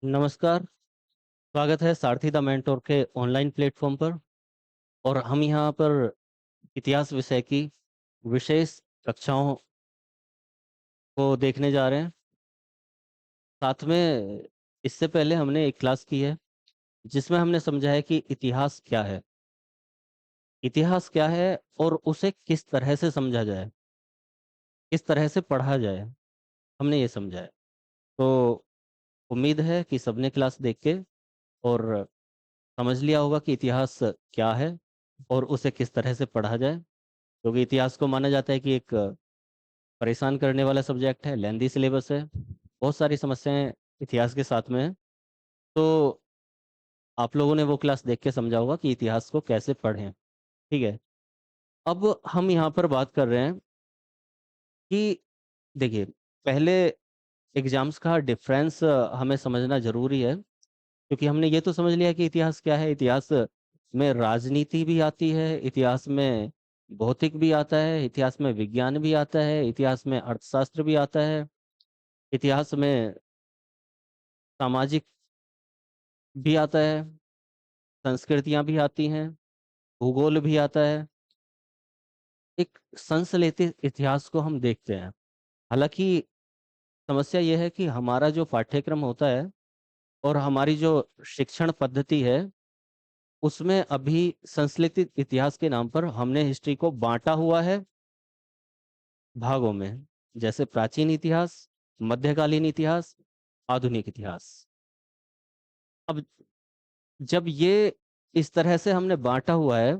नमस्कार। स्वागत है सारथी द मेंटोर के ऑनलाइन प्लेटफॉर्म पर। और हम यहाँ पर इतिहास विषय की विशेष कक्षाओं को देखने जा रहे हैं। साथ में इससे पहले हमने एक क्लास की है जिसमें हमने समझा है कि इतिहास क्या है, इतिहास क्या है और उसे किस तरह से समझा जाए, किस तरह से पढ़ा जाए, हमने ये समझा है। तो उम्मीद है कि सबने क्लास देख के और समझ लिया होगा कि इतिहास क्या है और उसे किस तरह से पढ़ा जाए, क्योंकि इतिहास को माना जाता है कि एक परेशान करने वाला सब्जेक्ट है, लेंदी सिलेबस है, बहुत सारी समस्याएं इतिहास के साथ में है। तो आप लोगों ने वो क्लास देख के समझा होगा कि इतिहास को कैसे पढ़ें। ठीक है। अब हम यहाँ पर बात कर रहे हैं कि देखिए, पहले एग्जाम्स का डिफरेंस हमें समझना जरूरी है, क्योंकि हमने ये तो समझ लिया कि इतिहास क्या है। इतिहास में राजनीति भी आती है, इतिहास में भौतिक भी आता है, इतिहास में विज्ञान भी आता है, इतिहास में अर्थशास्त्र भी आता है, इतिहास में सामाजिक भी आता है, संस्कृतियां भी आती हैं, भूगोल भी आता है। एक संश्लेषित इतिहास को हम देखते हैं। हालांकि समस्या यह है कि हमारा जो पाठ्यक्रम होता है और हमारी जो शिक्षण पद्धति है उसमें अभी संश्लेषित इतिहास के नाम पर हमने हिस्ट्री को बांटा हुआ है भागों में, जैसे प्राचीन इतिहास, मध्यकालीन इतिहास, आधुनिक इतिहास। अब जब ये इस तरह से हमने बांटा हुआ है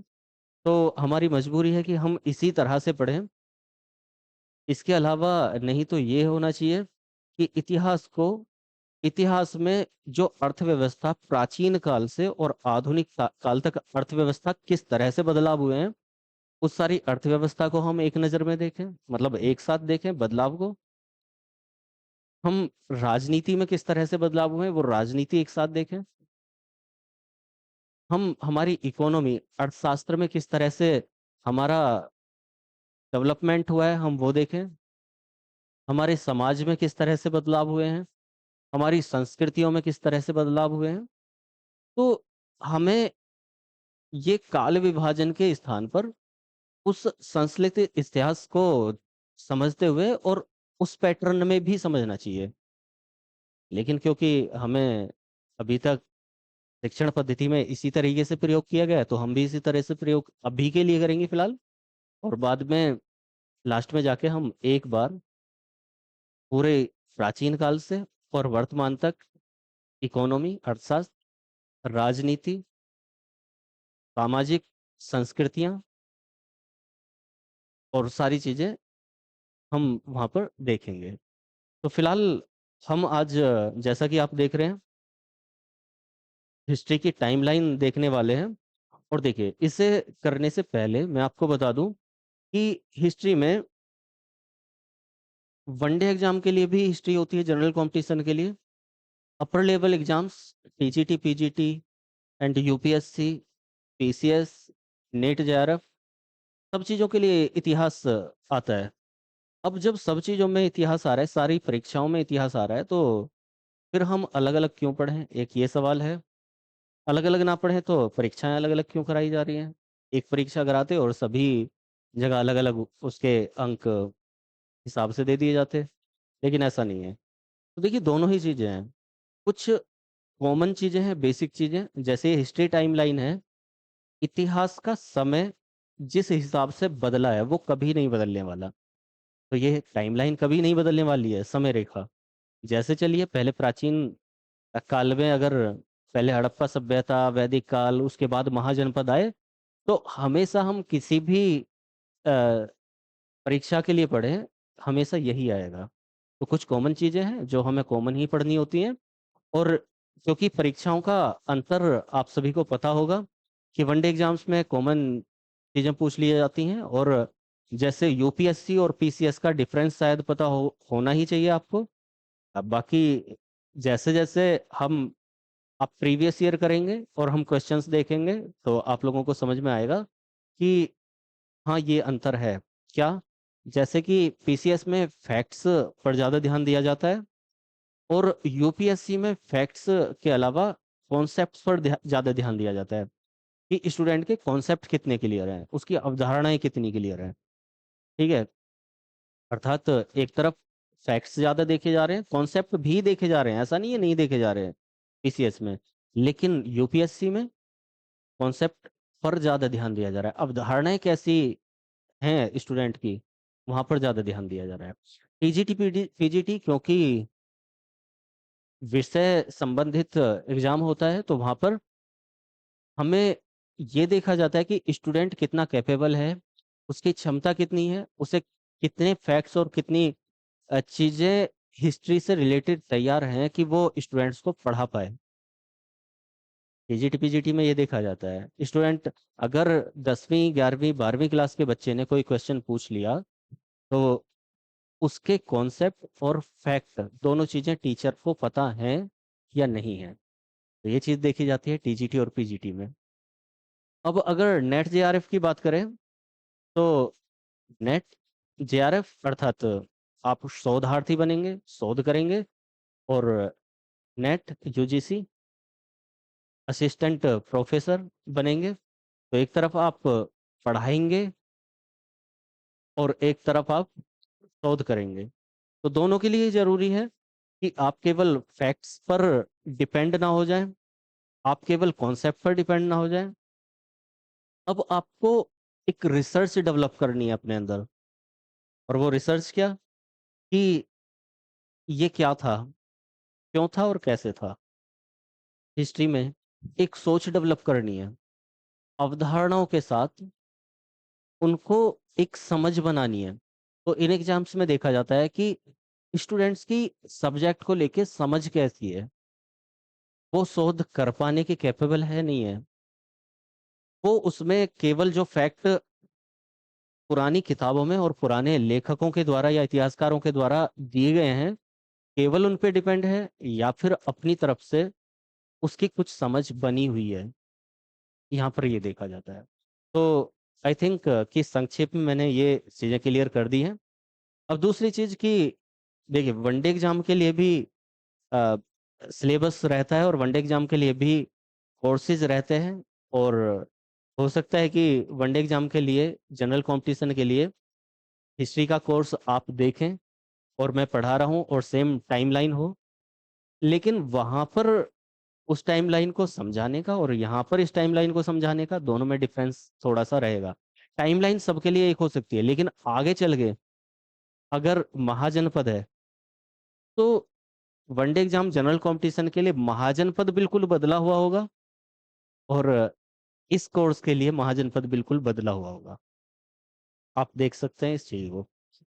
तो हमारी मजबूरी है कि हम इसी तरह से पढ़ें। इसके अलावा नहीं तो ये होना चाहिए कि इतिहास में जो अर्थव्यवस्था प्राचीन काल से और आधुनिक काल तक अर्थव्यवस्था किस तरह से बदलाव हुए हैं, उस सारी अर्थव्यवस्था को हम एक नज़र में देखें, मतलब एक साथ देखें बदलाव को। हम राजनीति में किस तरह से बदलाव हुए हैं वो राजनीति एक साथ देखें। हम हमारी इकोनॉमी अर्थशास्त्र में किस तरह से हमारा डेवलपमेंट हुआ है हम वो देखें। हमारे समाज में किस तरह से बदलाव हुए हैं, हमारी संस्कृतियों में किस तरह से बदलाव हुए हैं। तो हमें ये काल विभाजन के स्थान पर उस संश्लित इतिहास को समझते हुए और उस पैटर्न में भी समझना चाहिए। लेकिन क्योंकि हमें अभी तक शिक्षण पद्धति में इसी तरीके से प्रयोग किया गया है तो हम भी इसी तरह से प्रयोग अभी के लिए करेंगे फिलहाल। और बाद में लास्ट में जाके हम एक बार पूरे प्राचीन काल से और वर्तमान तक इकोनॉमी, अर्थशास्त्र, राजनीति, सामाजिक संस्कृतियां और सारी चीजें हम वहाँ पर देखेंगे। तो फिलहाल हम आज जैसा कि आप देख रहे हैं हिस्ट्री की टाइमलाइन देखने वाले हैं। और देखिए, इसे करने से पहले मैं आपको बता दूं कि हिस्ट्री में वनडे एग्जाम के लिए भी हिस्ट्री होती है, जनरल कंपटीशन के लिए। Upper level exams TGT, PGT and UPSC, PCS, net, JRF, सब चीज़ों के लिए इतिहास आता है। अब जब सब चीज़ों में इतिहास आ रहा है, सारी परीक्षाओं में इतिहास आ रहा है, तो फिर हम अलग अलग क्यों पढ़ें, एक ये सवाल है। अलग अलग ना पढ़ें तो परीक्षाएं अलग अलग क्यों कराई जा रही हैं। एक परीक्षा कराते और सभी जगह अलग अलग उसके अंक हिसाब से दे दिए जाते, लेकिन ऐसा नहीं है। तो देखिए, दोनों ही चीज़ें हैं। कुछ कॉमन चीज़ें हैं, बेसिक चीज़ें, जैसे हिस्ट्री टाइमलाइन है। इतिहास का समय जिस हिसाब से बदला है वो कभी नहीं बदलने वाला। तो ये टाइमलाइन कभी नहीं बदलने वाली है, समय रेखा जैसे चलिए। पहले प्राचीन काल में अगर पहले हड़प्पा सभ्यता, वैदिक काल, उसके बाद महाजनपद आए, तो हमेशा हम किसी भी अ, परीक्षा के लिए पढ़े, हमेशा यही आएगा। तो कुछ कॉमन चीजें हैं जो हमें कॉमन ही पढ़नी होती हैं। और क्योंकि परीक्षाओं का अंतर आप सभी को पता होगा कि वनडे एग्जाम्स में कॉमन चीजें पूछ ली जाती हैं, और जैसे यूपीएससी और पीसीएस का डिफरेंस शायद पता होना ही चाहिए आपको। अब बाकी जैसे जैसे हम आप प्रीवियस ईयर करेंगे और हम क्वेश्चंस देखेंगे तो आप लोगों को समझ में आएगा कि हाँ, ये अंतर है। क्या? जैसे कि पीसीएस में फैक्ट्स पर ज़्यादा ध्यान दिया जाता है और यूपीएससी में फैक्ट्स के अलावा कॉन्सेप्ट्स पर ज़्यादा ध्यान दिया जाता है कि स्टूडेंट के कॉन्सेप्ट कितने क्लियर हैं, उसकी अवधारणाएं कितनी क्लियर हैं। ठीक है, अर्थात एक तरफ फैक्ट्स ज़्यादा देखे जा रहे हैं, कॉन्सेप्ट भी देखे जा रहे हैं, ऐसा नहीं है नहीं देखे जा रहे हैं पीसीएस में, लेकिन यूपीएससी में कॉन्सेप्ट पर ज़्यादा ध्यान दिया जा रहा है, अवधारणाएं कैसी हैं स्टूडेंट की, वहां पर ज़्यादा ध्यान दिया जा रहा है। टीजीटी पीजीटी क्योंकि विषय संबंधित एग्जाम होता है, तो वहां पर हमें ये देखा जाता है कि स्टूडेंट कितना कैपेबल है, उसकी क्षमता कितनी है, उसे कितने फैक्ट्स और कितनी चीजें हिस्ट्री से रिलेटेड तैयार हैं कि वो स्टूडेंट्स को पढ़ा पाए। टीजीटी पीजीटी में ये देखा जाता है, स्टूडेंट अगर 10वीं 11वीं 12वीं क्लास के बच्चे ने कोई क्वेश्चन पूछ लिया, तो उसके कॉन्सेप्ट और फैक्ट दोनों चीजें टीचर को पता हैं या नहीं है, तो ये चीज देखी जाती है टीजीटी और पीजीटी में। अब अगर नेट जेआरएफ की बात करें, तो नेट जेआरएफ अर्थात आप शोधार्थी बनेंगे, शोध करेंगे, और नेट यूजीसी असिस्टेंट प्रोफेसर बनेंगे। तो एक तरफ आप पढ़ाएंगे और एक तरफ आप शोध करेंगे, तो दोनों के लिए जरूरी है कि आप केवल फैक्ट्स पर डिपेंड ना हो जाएं, आप केवल कॉन्सेप्ट पर डिपेंड ना हो जाएं। अब आपको एक रिसर्च डेवलप करनी है अपने अंदर, और वो रिसर्च क्या, कि ये क्या था, क्यों था और कैसे था। हिस्ट्री में एक सोच डेवलप करनी है, अवधारणाओं के साथ उनको एक समझ बनानी है। तो इन एग्जाम्स में देखा जाता है कि स्टूडेंट्स की सब्जेक्ट को लेके समझ कैसी है, वो शोध कर पाने के कैपेबल है नहीं है, वो उसमें केवल जो फैक्ट पुरानी किताबों में और पुराने लेखकों के द्वारा या इतिहासकारों के द्वारा दिए गए हैं, केवल उन पे डिपेंड है, या फिर अपनी तरफ से उसकी कुछ समझ बनी हुई है, यहाँ पर ये देखा जाता है। तो आई थिंक कि संक्षेप में मैंने ये चीज़ें क्लियर कर दी हैं। अब दूसरी चीज़ कि देखिए, वनडे एग्जाम के लिए भी सिलेबस रहता है, और वनडे एग्जाम के लिए भी कोर्सेज रहते हैं, और हो सकता है कि वनडे एग्जाम के लिए, जनरल कंपटीशन के लिए हिस्ट्री का कोर्स आप देखें और मैं पढ़ा रहा हूँ और सेम टाइमलाइन हो, लेकिन वहाँ पर उस टाइमलाइन को समझाने का और यहाँ पर इस टाइमलाइन को समझाने का, दोनों में डिफरेंस थोड़ा सा रहेगा। टाइमलाइन सबके लिए एक हो सकती है, लेकिन आगे चल गए अगर महाजनपद है, तो वनडे एग्जाम जनरल कंपटीशन के लिए महाजनपद बिल्कुल बदला हुआ होगा, और इस कोर्स के लिए महाजनपद बिल्कुल बदला हुआ होगा। आप देख सकते हैं इस चीज को।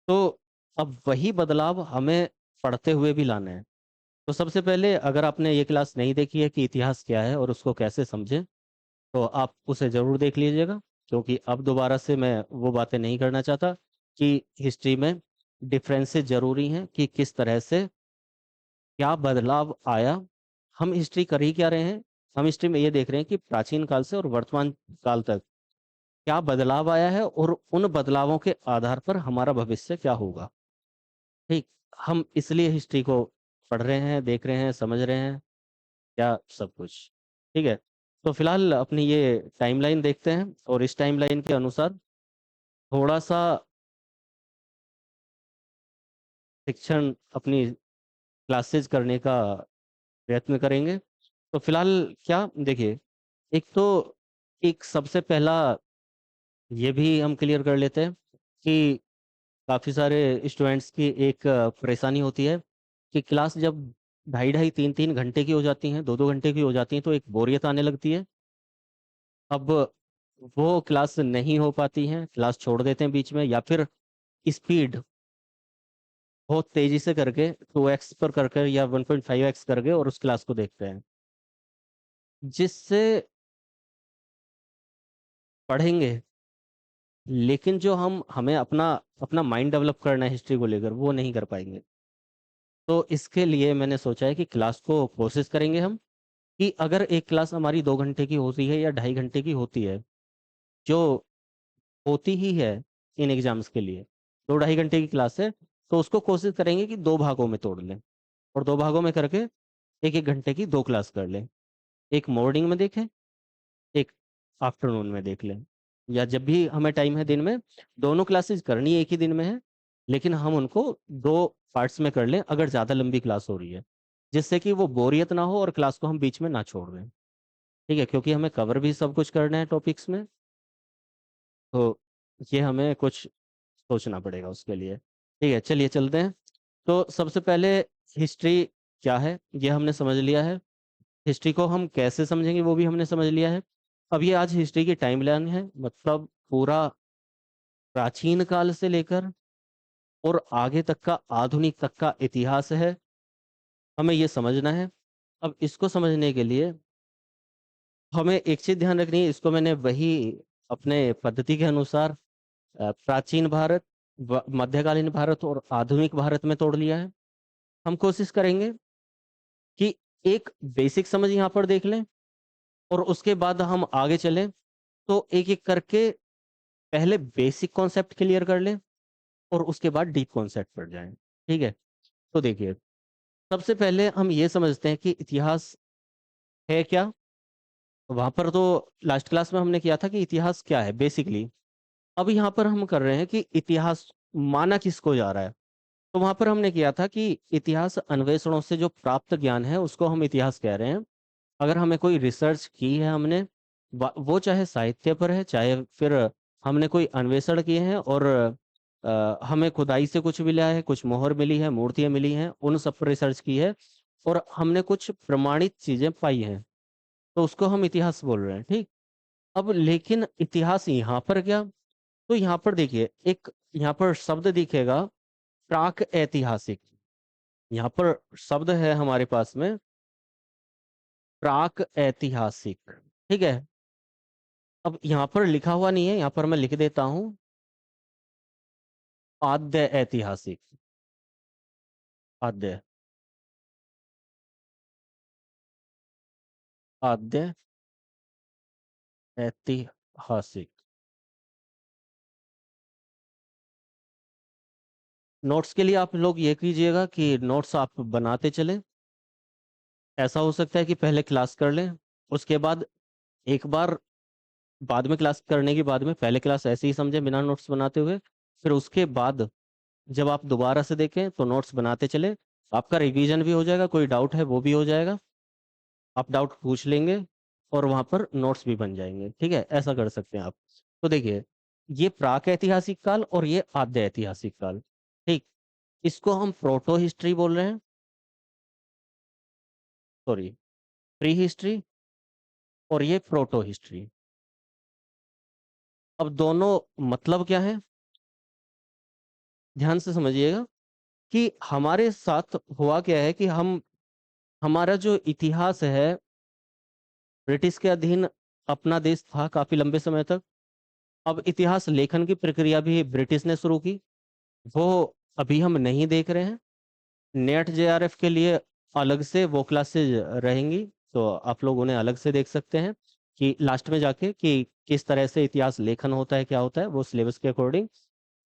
तो अब वही बदलाव हमें पढ़ते हुए भी लाना है। तो सबसे पहले, अगर आपने ये क्लास नहीं देखी है कि इतिहास क्या है और उसको कैसे समझें, तो आप उसे जरूर देख लीजिएगा, क्योंकि अब दोबारा से मैं वो बातें नहीं करना चाहता कि हिस्ट्री में डिफरेंसेस जरूरी हैं, कि किस तरह से क्या बदलाव आया। हम हिस्ट्री कर ही क्या रहे हैं, हम हिस्ट्री में ये देख रहे हैं कि प्राचीन काल से और वर्तमान काल तक क्या बदलाव आया है, और उन बदलावों के आधार पर हमारा भविष्य क्या होगा। ठीक, हम इसलिए हिस्ट्री को पढ़ रहे हैं, देख रहे हैं, समझ रहे हैं, क्या सब कुछ। ठीक है, तो फिलहाल अपनी ये टाइमलाइन देखते हैं, और इस टाइमलाइन के अनुसार थोड़ा सा शिक्षण अपनी क्लासेस करने का प्रयत्न करेंगे। तो फिलहाल क्या देखिए, एक तो एक सबसे पहला ये भी हम क्लियर कर लेते हैं कि काफ़ी सारे स्टूडेंट्स की एक परेशानी होती है कि क्लास जब 2.5 2.5 3 3 घंटे की हो जाती हैं, 2 2 घंटे की हो जाती हैं, तो एक बोरियत आने लगती है। अब वो क्लास नहीं हो पाती हैं, क्लास छोड़ देते हैं बीच में, या फिर स्पीड बहुत तेजी से करके 2x पर करके या 1.5x करके और उस क्लास को देखते हैं, जिससे पढ़ेंगे, लेकिन जो हम हमें अपना अपना माइंड डेवलप करना है हिस्ट्री को लेकर, वो नहीं कर पाएंगे। तो इसके लिए मैंने सोचा है कि क्लास को कोशिश करेंगे हम, कि अगर एक क्लास हमारी 2 घंटे की होती है या 2.5 घंटे की होती है, जो होती ही है इन एग्जाम्स के लिए, 2 2.5 घंटे की क्लास है, तो उसको कोशिश करेंगे कि 2 भागों में तोड़ लें, और 2 भागों में करके 1-1 घंटे की 2 क्लास कर लें। एक मॉर्निंग में देखें, एक आफ्टरनून में देख लें, या जब भी हमें टाइम है दिन में। दोनों क्लासेस करनी एक ही दिन में है, लेकिन हम उनको 2 पार्ट्स में कर लें अगर ज़्यादा लंबी क्लास हो रही है, जिससे कि वो बोरियत ना हो और क्लास को हम बीच में ना छोड़ दें। ठीक है, क्योंकि हमें कवर भी सब कुछ करना है टॉपिक्स में, तो ये हमें कुछ सोचना पड़ेगा उसके लिए। ठीक है, चलिए चलते हैं। तो सबसे पहले हिस्ट्री क्या है ये हमने समझ लिया है। हिस्ट्री को हम कैसे समझेंगे वो भी हमने समझ लिया है। अब ये आज हिस्ट्री की टाइमलाइन है, मतलब पूरा प्राचीन काल से लेकर और आगे तक का, आधुनिक तक का इतिहास है, हमें ये समझना है। अब इसको समझने के लिए हमें एक चीज ध्यान रखनी है, इसको मैंने वही अपने पद्धति के अनुसार प्राचीन भारत, मध्यकालीन भारत और आधुनिक भारत में तोड़ लिया है। हम कोशिश करेंगे कि एक बेसिक समझ यहाँ पर देख लें और उसके बाद हम आगे चलें, तो एक एक करके पहले बेसिक कॉन्सेप्ट क्लियर कर लें और उसके बाद डीप कॉन्सेप्ट पर जाएं। ठीक है, तो देखिए, सबसे पहले हम ये समझते हैं कि इतिहास है क्या। वहां पर तो लास्ट क्लास में हमने किया था कि इतिहास क्या है बेसिकली। अब यहाँ पर हम कर रहे हैं कि इतिहास माना किसको जा रहा है। तो वहां पर हमने किया था कि इतिहास अन्वेषणों से जो प्राप्त ज्ञान है उसको हम इतिहास कह रहे हैं। अगर हमें कोई रिसर्च की है हमने, वो चाहे साहित्य पर है, चाहे फिर हमने कोई अन्वेषण किए हैं और हमें खुदाई से कुछ मिला है, कुछ मोहर मिली है, मूर्तियां मिली हैं, उन सब पर रिसर्च की है और हमने कुछ प्रमाणित चीजें पाई हैं, तो उसको हम इतिहास बोल रहे हैं। ठीक। अब लेकिन इतिहास यहाँ पर क्या, तो यहाँ पर देखिए, एक यहाँ पर शब्द दिखेगा प्राक ऐतिहासिक। यहाँ पर शब्द है हमारे पास में प्राक ऐतिहासिक। ठीक है, अब यहाँ पर लिखा हुआ नहीं है, यहाँ पर मैं लिख देता हूँ आद्य ऐतिहासिक। आद्य, आद्य ऐतिहासिक। नोट्स के लिए आप लोग ये कीजिएगा कि नोट्स आप बनाते चलें। ऐसा हो सकता है कि पहले क्लास कर लें, उसके बाद एक बार बाद में क्लास करने के बाद में पहले क्लास ऐसे ही समझें बिना नोट्स बनाते हुए, फिर उसके बाद जब आप दोबारा से देखें तो नोट्स बनाते चले। आपका रिवीजन भी हो जाएगा, कोई डाउट है वो भी हो जाएगा, आप डाउट पूछ लेंगे और वहां पर नोट्स भी बन जाएंगे। ठीक है, ऐसा कर सकते हैं आप। तो देखिए, ये प्राक ऐतिहासिक काल और ये आद्य ऐतिहासिक काल। ठीक, इसको हम प्रोटो हिस्ट्री बोल रहे हैं, सॉरी, प्री हिस्ट्री, और ये प्रोटो हिस्ट्री। अब दोनों मतलब क्या है, ध्यान से समझिएगा कि हमारे साथ हुआ क्या है कि हम, हमारा जो इतिहास है, ब्रिटिश के अधीन अपना देश था काफी लंबे समय तक। अब इतिहास लेखन की प्रक्रिया भी ब्रिटिश ने शुरू की, वो अभी हम नहीं देख रहे हैं। नेट जेआरएफ के लिए अलग से वो क्लासेज रहेंगी, तो आप लोग उन्हें अलग से देख सकते हैं कि लास्ट में जाके कि किस तरह से इतिहास लेखन होता है, क्या होता है वो सिलेबस के अकॉर्डिंग।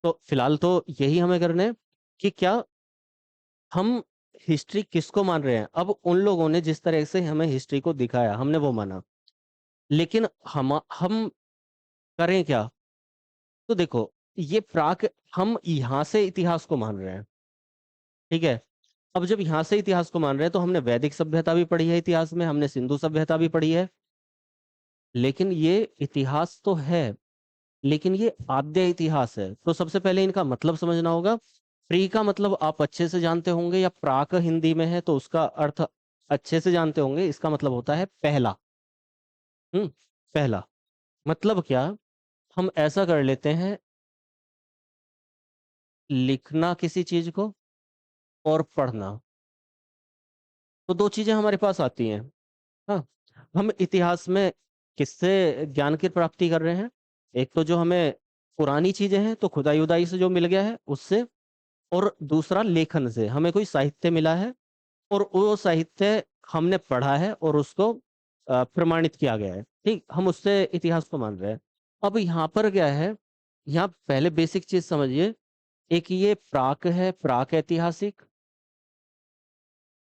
तो फिलहाल तो यही हमें करना है कि क्या हम हिस्ट्री किसको मान रहे हैं। अब उन लोगों ने जिस तरह से हमें हिस्ट्री को दिखाया हमने वो माना, लेकिन हम करें क्या। तो देखो, ये प्राक, हम यहाँ से इतिहास को मान रहे हैं। ठीक है, अब जब यहाँ से इतिहास को मान रहे हैं तो हमने वैदिक सभ्यता भी पढ़ी है इतिहास में, हमने सिंधु सभ्यता भी पढ़ी है, लेकिन ये इतिहास तो है, लेकिन ये आद्य इतिहास है। तो सबसे पहले इनका मतलब समझना होगा। प्री का मतलब आप अच्छे से जानते होंगे, या प्राक हिंदी में है तो उसका अर्थ अच्छे से जानते होंगे, इसका मतलब होता है पहला। हम्म, पहला मतलब क्या, हम ऐसा कर लेते हैं, लिखना किसी चीज को और पढ़ना, तो दो चीजें हमारे पास आती हैं। हाँ, हम इतिहास में किससे ज्ञान की प्राप्ति कर रहे हैं, एक तो जो हमें पुरानी चीजें हैं तो खुदाई उदाई से जो मिल गया है उससे, और दूसरा लेखन से हमें कोई साहित्य मिला है और वो साहित्य हमने पढ़ा है और उसको प्रमाणित किया गया है। ठीक, हम उससे इतिहास को मान रहे हैं। अब यहाँ पर क्या है, यहाँ पहले बेसिक चीज समझिए। एक ये प्राक है, प्राक ऐतिहासिक,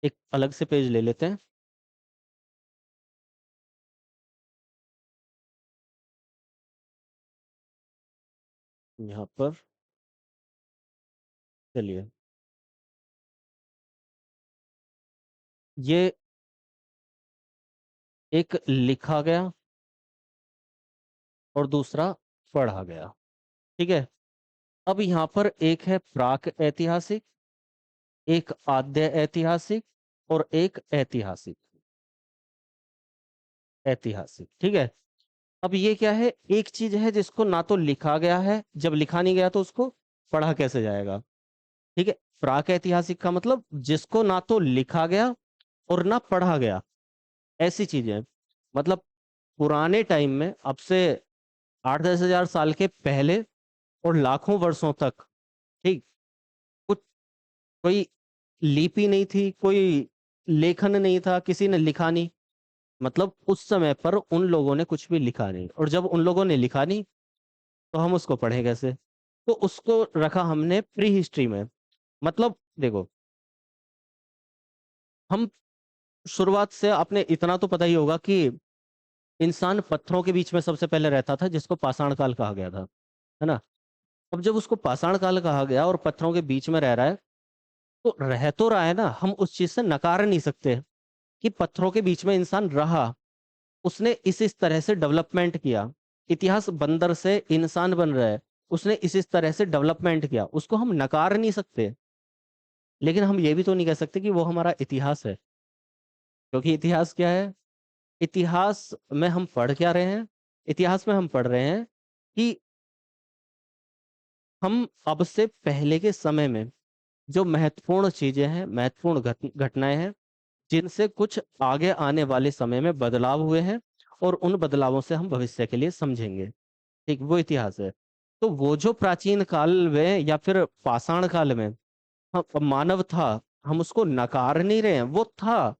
एक अलग से पेज ले लेते हैं। यहाँ पर चलिए, ये एक लिखा गया और दूसरा पढ़ा गया। ठीक है। अब यहाँ पर एक है प्राक ऐतिहासिक, एक आद्य ऐतिहासिक और एक ऐतिहासिक। ऐतिहासिक, ठीक है। अब ये क्या है, एक चीज है जिसको ना तो लिखा गया है, जब लिखा नहीं गया तो उसको पढ़ा कैसे जाएगा। ठीक है। प्राक ऐतिहासिक का मतलब जिसको ना तो लिखा गया और ना पढ़ा गया, ऐसी चीजें। मतलब पुराने टाइम में, अब से 8-10 हज़ार साल के पहले और लाखों वर्षों तक, ठीक, कुछ कोई लिपि नहीं थी, कोई लेखन नहीं था, किसी ने लिखा नहीं। मतलब उस समय पर उन लोगों ने कुछ भी लिखा नहीं, और जब उन लोगों ने लिखा नहीं तो हम उसको पढ़े कैसे। तो उसको रखा हमने प्री हिस्ट्री में। मतलब देखो, हम शुरुआत से, आपने इतना तो पता ही होगा कि इंसान पत्थरों के बीच में सबसे पहले रहता था, जिसको पाषाण काल कहा गया था, है ना। अब जब उसको पाषाण काल कहा गया और पत्थरों के बीच में रह रहा है, तो रह तो रहा है ना, हम उस चीज से नकार नहीं सकते कि पत्थरों के बीच में इंसान रहा। उसने इस तरह से डेवलपमेंट किया। इतिहास बंदर से इंसान बन रहा है, उसने इस तरह से डेवलपमेंट किया, उसको हम नकार नहीं सकते। लेकिन हम ये भी तो नहीं कह सकते कि वो हमारा इतिहास है, क्योंकि इतिहास क्या है। इतिहास में हम पढ़ क्या रहे हैं। इतिहास में हम पढ़ रहे हैं कि हम अब से पहले के समय में जो महत्वपूर्ण चीजें हैं, महत्वपूर्ण घटनाएं हैं, जिनसे कुछ आगे आने वाले समय में बदलाव हुए हैं, और उन बदलावों से हम भविष्य के लिए समझेंगे। ठीक, वो इतिहास है। तो वो जो प्राचीन काल में या फिर पाषाण काल में हम मानव था, हम उसको नकार नहीं रहे हैं, वो था।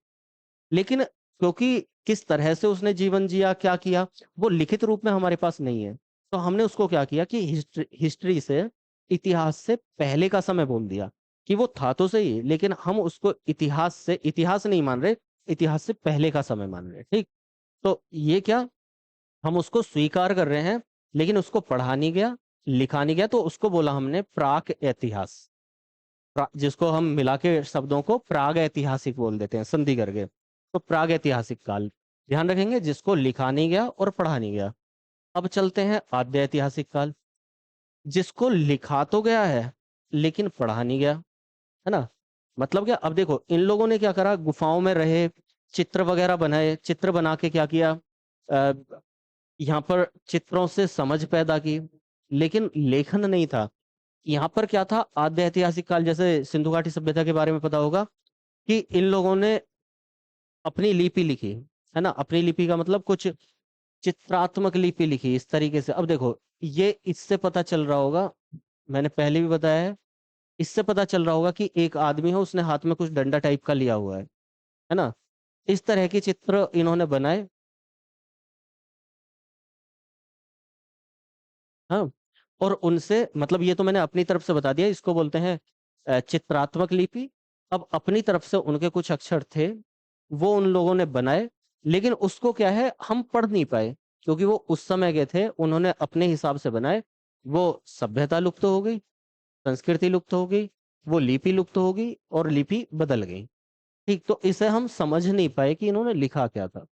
लेकिन क्योंकि किस तरह से उसने जीवन जिया, क्या किया, वो लिखित रूप में हमारे पास नहीं है। तो हमने उसको क्या किया कि हिस्ट्री से, इतिहास से पहले का समय बोल दिया कि वो था तो सही, लेकिन हम उसको इतिहास से, इतिहास नहीं मान रहे, इतिहास से पहले का समय मान रहे। ठीक। तो ये क्या, हम उसको स्वीकार कर रहे हैं, लेकिन उसको पढ़ा नहीं गया, लिखा नहीं गया, तो उसको बोला हमने प्राक इतिहास। जिसको हम मिला के शब्दों को प्राग ऐतिहासिक बोल देते हैं, संधि करके। तो प्राग ऐतिहासिक काल ध्यान रखेंगे, जिसको लिखा नहीं गया और पढ़ा नहीं गया। अब चलते हैं आद्य ऐतिहासिक काल, जिसको लिखा तो गया है लेकिन पढ़ा नहीं गया, है ना। मतलब क्या, अब देखो इन लोगों ने क्या करा, गुफाओं में रहे, चित्र वगैरह बनाए, चित्र बना के क्या किया, अ, यहाँ पर चित्रों से समझ पैदा की, लेकिन लेखन नहीं था। यहाँ पर क्या था, आद्य ऐतिहासिक काल, जैसे सिंधु घाटी सभ्यता के बारे में पता होगा कि इन लोगों ने अपनी लिपि लिखी, है ना। अपनी लिपि का मतलब कुछ चित्रात्मक लिपि लिखी इस तरीके से। अब देखो, ये इससे पता चल रहा होगा, मैंने पहले भी बताया है, इससे पता चल रहा होगा कि एक आदमी है, उसने हाथ में कुछ डंडा टाइप का लिया हुआ है ना। इस तरह के चित्र इन्होंने बनाए। हाँ। और उनसे, मतलब ये तो मैंने अपनी तरफ से बता दिया, इसको बोलते हैं चित्रात्मक लिपि। अब अपनी तरफ से उनके कुछ अक्षर थे, वो उन लोगों ने बनाए, लेकिन उसको क्या है, हम पढ़ नहीं पाए, क्योंकि वो उस समय के थे, उन्होंने अपने हिसाब से बनाए। वो सभ्यता लुप्त हो गई, संस्कृति लुप्त हो गई, वो लिपि लुप्त हो गई और लिपि बदल गई। ठीक। तो इसे हम समझ नहीं पाए कि इन्होंने लिखा क्या था।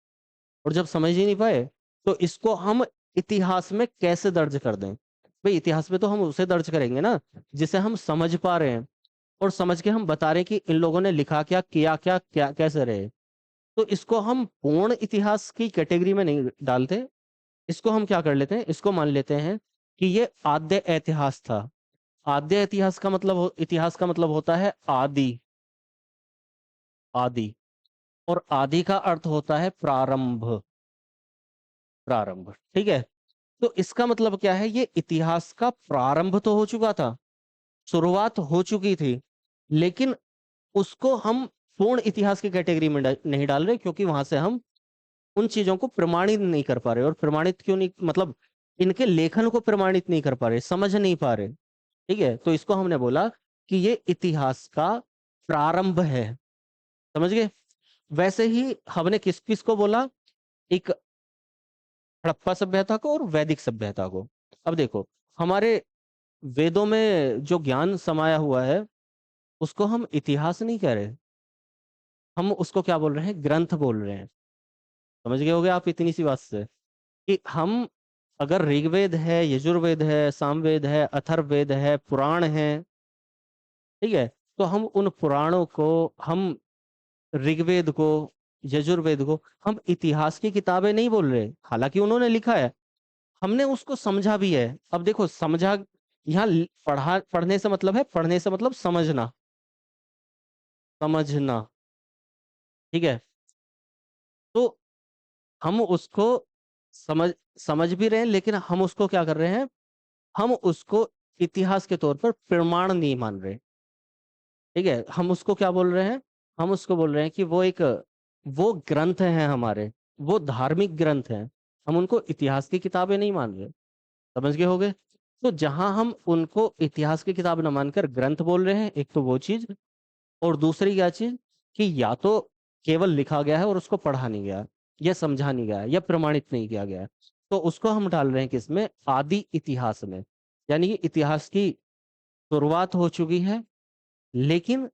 और जब समझ ही नहीं पाए, तो इसको हम इतिहास में कैसे दर्ज कर दें। भाई इतिहास में तो हम उसे दर्ज करेंगे ना जिसे हम समझ पा रहे हैं, और समझ के हम बता रहे हैं कि इन लोगों ने लिखा क्या, किया क्या, क्या कैसे रहे। तो इसको हम पूर्ण इतिहास की कैटेगरी में नहीं डालते। इसको हम क्या कर लेते हैं, इसको मान लेते हैं कि ये आद्य इतिहास था। आद्य इतिहास का मतलब इतिहास का मतलब होता है आदि। आदि। और आदि का अर्थ होता है प्रारंभ। प्रारंभ, ठीक है। तो इसका मतलब क्या है, ये इतिहास का प्रारंभ तो हो चुका था, शुरुआत हो चुकी थी, लेकिन उसको हम पूर्ण इतिहास की कैटेगरी में नहीं डाल रहे, क्योंकि वहां से हम उन चीजों को प्रमाणित नहीं कर पा रहे। और प्रमाणित क्यों नहीं, मतलब इनके लेखन को प्रमाणित नहीं कर पा रहे, समझ नहीं पा रहे। ठीक है। तो इसको हमने बोला कि ये इतिहास का प्रारंभ है। समझ गए? वैसे ही हमने किस किस को बोला, एक हड़प्पा सभ्यता को और वैदिक सभ्यता को। अब देखो, हमारे वेदों में जो ज्ञान समाया हुआ है उसको हम इतिहास नहीं कह रहे, हम उसको क्या बोल रहे हैं, ग्रंथ बोल रहे हैं। समझ गए होगे आप इतनी सी बात से, कि हम अगर ऋग्वेद है, यजुर्वेद है, सामवेद है, अथर्ववेद है, पुराण है, ठीक है, तो हम उन पुराणों को, हम ऋग्वेद को, यजुर्वेद को हम इतिहास की किताबें नहीं बोल रहे, हालांकि उन्होंने लिखा है, हमने उसको समझा भी है। अब देखो, समझा, यहाँ पढ़ने से मतलब है, पढ़ने से मतलब समझना, समझना, ठीक है। तो हम उसको समझ समझ भी रहे हैं, लेकिन हम उसको क्या कर रहे हैं, हम उसको इतिहास के तौर पर प्रमाण नहीं मान रहे, ठीक है। हम उसको क्या बोल रहे हैं, हम उसको बोल रहे हैं कि वो ग्रंथ हैं हमारे, वो धार्मिक ग्रंथ हैं, हम उनको इतिहास की किताबें नहीं मान रहे। समझ गए होगे? तो जहां हम उनको इतिहास की किताब न मानकर ग्रंथ बोल रहे हैं, एक तो वो चीज, और दूसरी क्या चीज, कि या तो केवल लिखा गया है और उसको पढ़ा नहीं गया, या समझा नहीं गया, या प्रमाणित नहीं किया गया, तो उसको हम डाल रहे हैं किसमें, आदि इतिहास में। यानी कि इतिहास की शुरुआत हो चुकी है, लेकिन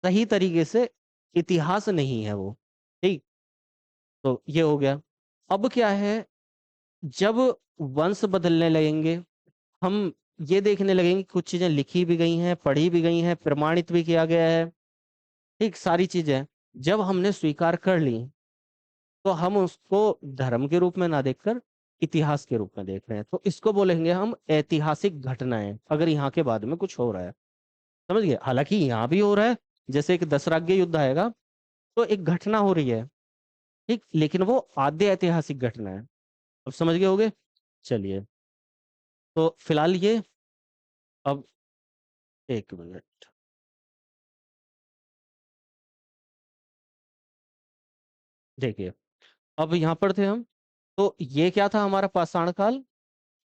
सही तरीके से इतिहास नहीं है वो, ठीक। तो ये हो गया। अब क्या है, जब वंश बदलने लगेंगे, हम ये देखने लगेंगे कि कुछ चीजें लिखी भी गई हैं, पढ़ी भी गई हैं, प्रमाणित भी किया गया है, ठीक, सारी चीजें जब हमने स्वीकार कर ली, तो हम उसको धर्म के रूप में ना देखकर इतिहास के रूप में देख रहे हैं, तो इसको बोलेंगे हम ऐतिहासिक घटनाएं, अगर यहाँ के बाद में कुछ हो रहा है। समझ गए? हालांकि यहाँ भी हो रहा है, जैसे एक दशराग्य युद्ध आएगा तो एक घटना हो रही है, ठीक, लेकिन वो आद्य ऐतिहासिक घटना है। अब समझ गए होगे? चलिए, तो फिलहाल ये, अब एक मिनट, देखिए, अब यहाँ पर थे हम, तो ये क्या था हमारा, पाषाण काल,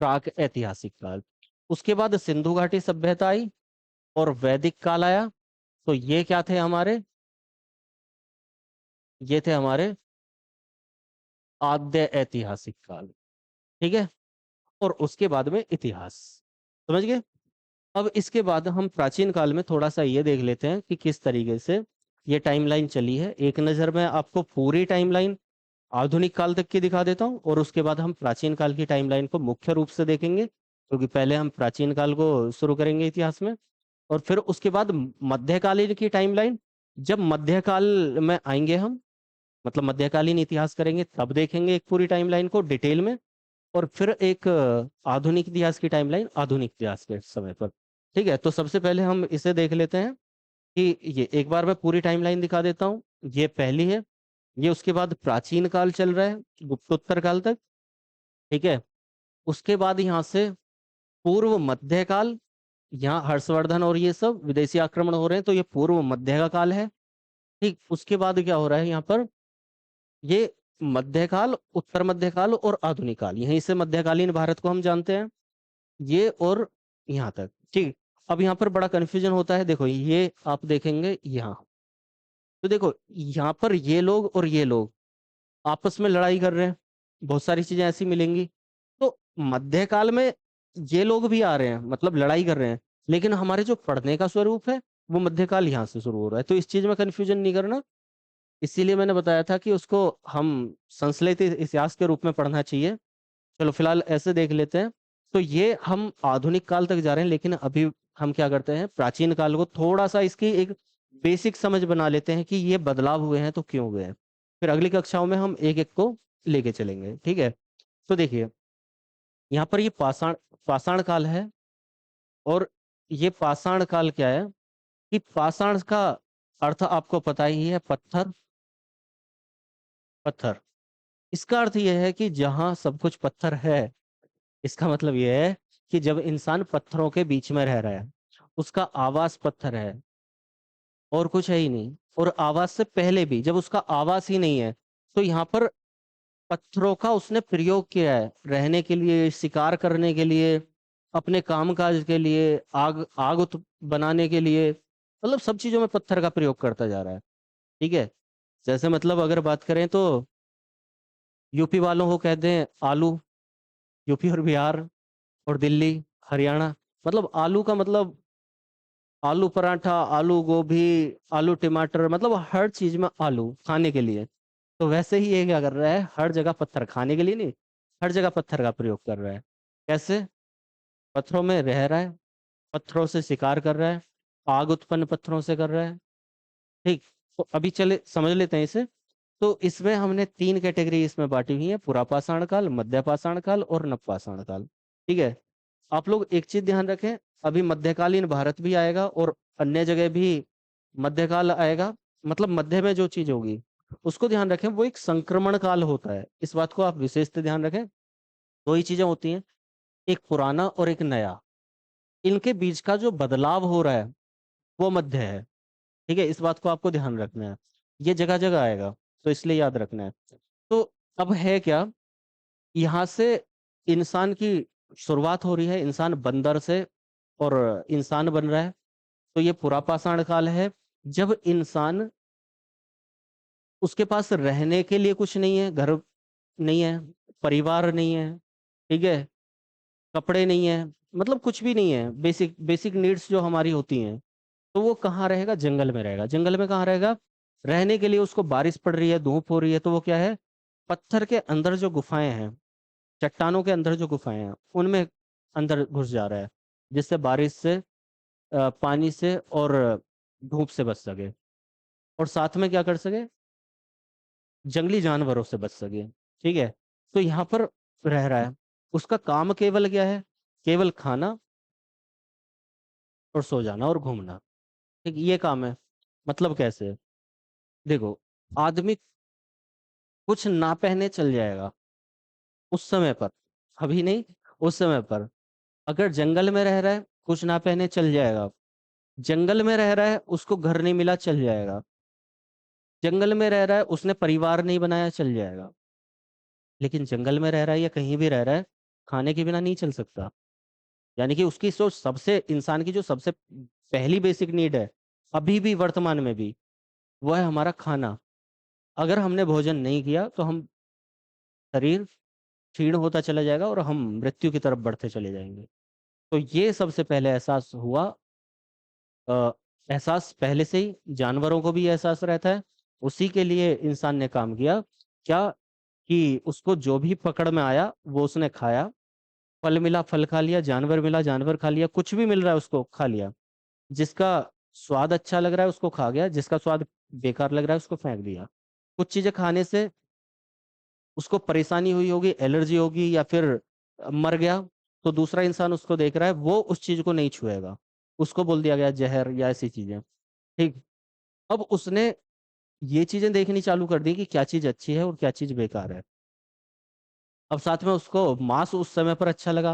प्राक ऐतिहासिक काल। उसके बाद सिंधु घाटी सभ्यता आई और वैदिक काल आया। तो ये क्या थे हमारे, ये थे हमारे आद्य ऐतिहासिक काल, ठीक है। और उसके बाद में इतिहास। समझ गए? अब इसके बाद हम प्राचीन काल में थोड़ा सा ये देख लेते हैं कि किस तरीके से ये टाइमलाइन चली है। एक नज़र में आपको पूरी टाइमलाइन आधुनिक काल तक की दिखा देता हूँ, और उसके बाद हम प्राचीन काल की टाइमलाइन को मुख्य रूप से देखेंगे, क्योंकि पहले हम प्राचीन काल को शुरू करेंगे इतिहास में, और फिर उसके बाद मध्यकालीन की टाइमलाइन। जब मध्यकाल में आएंगे हम, मतलब मध्यकालीन इतिहास करेंगे, तब देखेंगे एक पूरी टाइमलाइन को डिटेल में, और फिर एक आधुनिक इतिहास की टाइमलाइन आधुनिक इतिहास के समय पर। ठीक है, तो सबसे पहले हम इसे देख लेते हैं कि ये एक बार मैं पूरी टाइमलाइन दिखा देता हूँ। ये पहली है, ये उसके बाद प्राचीन काल चल रहा है, गुप्तोत्तर काल तक, ठीक है। उसके बाद यहाँ से पूर्व मध्य काल, यहाँ हर्षवर्धन और ये सब विदेशी आक्रमण हो रहे हैं, तो ये पूर्व मध्य का काल है, ठीक। उसके बाद क्या हो रहा है यहाँ पर, ये मध्यकाल, उत्तर मध्यकाल और आधुनिक काल, यहीं से मध्यकालीन भारत को हम जानते हैं, ये और यहाँ तक, ठीक। अब यहाँ पर बड़ा कंफ्यूजन होता है, देखो ये आप देखेंगे यहाँ, तो देखो यहाँ पर ये लोग और ये लोग आपस में लड़ाई कर रहे हैं, बहुत सारी चीजें ऐसी मिलेंगी। तो मध्यकाल में ये लोग भी आ रहे हैं, मतलब लड़ाई कर रहे हैं, लेकिन हमारे जो पढ़ने का स्वरूप है वो मध्यकाल यहाँ से शुरू हो रहा है, तो इस चीज में कंफ्यूजन नहीं करना। इसीलिए मैंने बताया था कि उसको हम संश्लेषित इतिहास के रूप में पढ़ना चाहिए। चलो फिलहाल ऐसे देख लेते हैं। तो ये हम आधुनिक काल तक जा रहे हैं, लेकिन अभी हम क्या करते हैं, प्राचीन काल को थोड़ा सा इसकी एक बेसिक समझ बना लेते हैं कि ये बदलाव हुए हैं तो क्यों हुए हैं। फिर अगली कक्षाओं में हम एक एक को लेके चलेंगे, ठीक है। तो देखिए, यहाँ पर ये पाषाण पाषाण काल है, और ये पाषाण काल क्या है, कि पाषाण का अर्थ आपको पता ही है, पत्थर, पत्थर। इसका अर्थ यह है कि जहां सब कुछ पत्थर है, इसका मतलब यह है कि जब इंसान पत्थरों के बीच में रह रहा है, उसका आवास पत्थर है और कुछ है ही नहीं, और आवास से पहले भी जब उसका आवास ही नहीं है, तो यहाँ पर पत्थरों का उसने प्रयोग किया है रहने के लिए, शिकार करने के लिए, अपने कामकाज के लिए, आग आग बनाने के लिए, मतलब सब चीजों में पत्थर का प्रयोग करता जा रहा है। ठीक है। जैसे मतलब अगर बात करें तो यूपी वालों को कहते हैं आलू। यूपी और बिहार और दिल्ली, हरियाणा, मतलब आलू का मतलब आलू पराठा, आलू गोभी, आलू टमाटर, मतलब हर चीज में आलू खाने के लिए। तो वैसे ही ये क्या कर रहा है, हर जगह पत्थर खाने के लिए नहीं, हर जगह पत्थर का प्रयोग कर रहा है। कैसे? पत्थरों में रह रहा है, पत्थरों से शिकार कर रहा है, आग उत्पन्न पत्थरों से कर रहा है। ठीक। तो अभी चले समझ लेते हैं इसे। तो इसमें हमने तीन कैटेगरी इसमें बांटी हुई है, पुरापाषाण काल, मध्यपाषाण काल और नवपाषाण काल। ठीक है। आप लोग एक चीज ध्यान रखें, अभी मध्यकालीन भारत भी आएगा और अन्य जगह भी मध्यकाल आएगा। मतलब मध्य में जो चीज होगी उसको ध्यान रखें, वो एक संक्रमण काल होता है, इस बात को आप विशेष से ध्यान रखें। दो ही चीजें होती हैं, एक पुराना और एक नया। इनके बीच का जो बदलाव हो रहा है वो मध्य है। ठीक है, इस बात को आपको ध्यान रखना है। ये जगह जगह आएगा, तो इसलिए याद रखना है। तो अब है क्या, यहाँ से इंसान की शुरुआत हो रही है, इंसान बंदर से और इंसान बन रहा है। तो ये पुरापाषाण काल है, जब इंसान, उसके पास रहने के लिए कुछ नहीं है, घर नहीं है, परिवार नहीं है, ठीक है, कपड़े नहीं है, मतलब कुछ भी नहीं है, बेसिक बेसिक नीड्स जो हमारी होती हैं। तो वो कहाँ रहेगा? जंगल में रहेगा। जंगल में कहाँ रहेगा? रहने के लिए उसको बारिश पड़ रही है, धूप हो रही है, तो वो क्या है, पत्थर के अंदर जो गुफाएं हैं, चट्टानों के अंदर जो गुफाएं हैं, उनमें अंदर घुस जा रहा है, जिससे बारिश से, पानी से और धूप से बच सके, और साथ में क्या कर सके, जंगली जानवरों से बच सके। ठीक है। तो यहाँ पर रह रहा है, उसका काम केवल क्या है? केवल खाना और सो जाना और घूमना। ठीक, ये काम है। मतलब कैसे? देखो, आदमी कुछ ना पहने चल जाएगा उस समय पर, अभी नहीं, उस समय पर। अगर जंगल में रह रहा है, कुछ ना पहने चल जाएगा। जंगल में रह रहा है, उसको घर नहीं मिला, चल जाएगा। जंगल में रह रहा है, उसने परिवार नहीं बनाया, चल जाएगा। लेकिन जंगल में रह रहा है या कहीं भी रह रहा है, खाने के बिना नहीं चल सकता। यानी कि उसकी सोच, सबसे इंसान की जो सबसे पहली बेसिक नीड है, अभी भी वर्तमान में भी, वो है हमारा खाना। अगर हमने भोजन नहीं किया तो हम, शरीर क्षीण होता चला जाएगा और हम मृत्यु की तरफ बढ़ते चले जाएंगे। तो ये सबसे पहले एहसास हुआ। अ, एहसास पहले से ही जानवरों को भी एहसास रहता है, उसी के लिए इंसान ने काम किया। क्या? कि उसको जो भी पकड़ में आया वो उसने खाया। फल मिला, फल खा लिया, जानवर मिला, जानवर खा लिया, कुछ भी मिल रहा है उसको खा लिया। जिसका स्वाद अच्छा लग रहा है उसको खा गया, जिसका स्वाद बेकार लग रहा है उसको फेंक दिया। कुछ चीजें खाने से उसको परेशानी हुई होगी, एलर्जी होगी, या फिर मर गया, तो दूसरा इंसान उसको देख रहा है, वो उस चीज को नहीं छुएगा, उसको बोल दिया गया जहर या ऐसी चीजें। ठीक। अब उसने ये चीजें देखनी चालू कर दी कि क्या चीज अच्छी है और क्या चीज बेकार है। अब साथ में उसको मांस उस समय पर अच्छा लगा,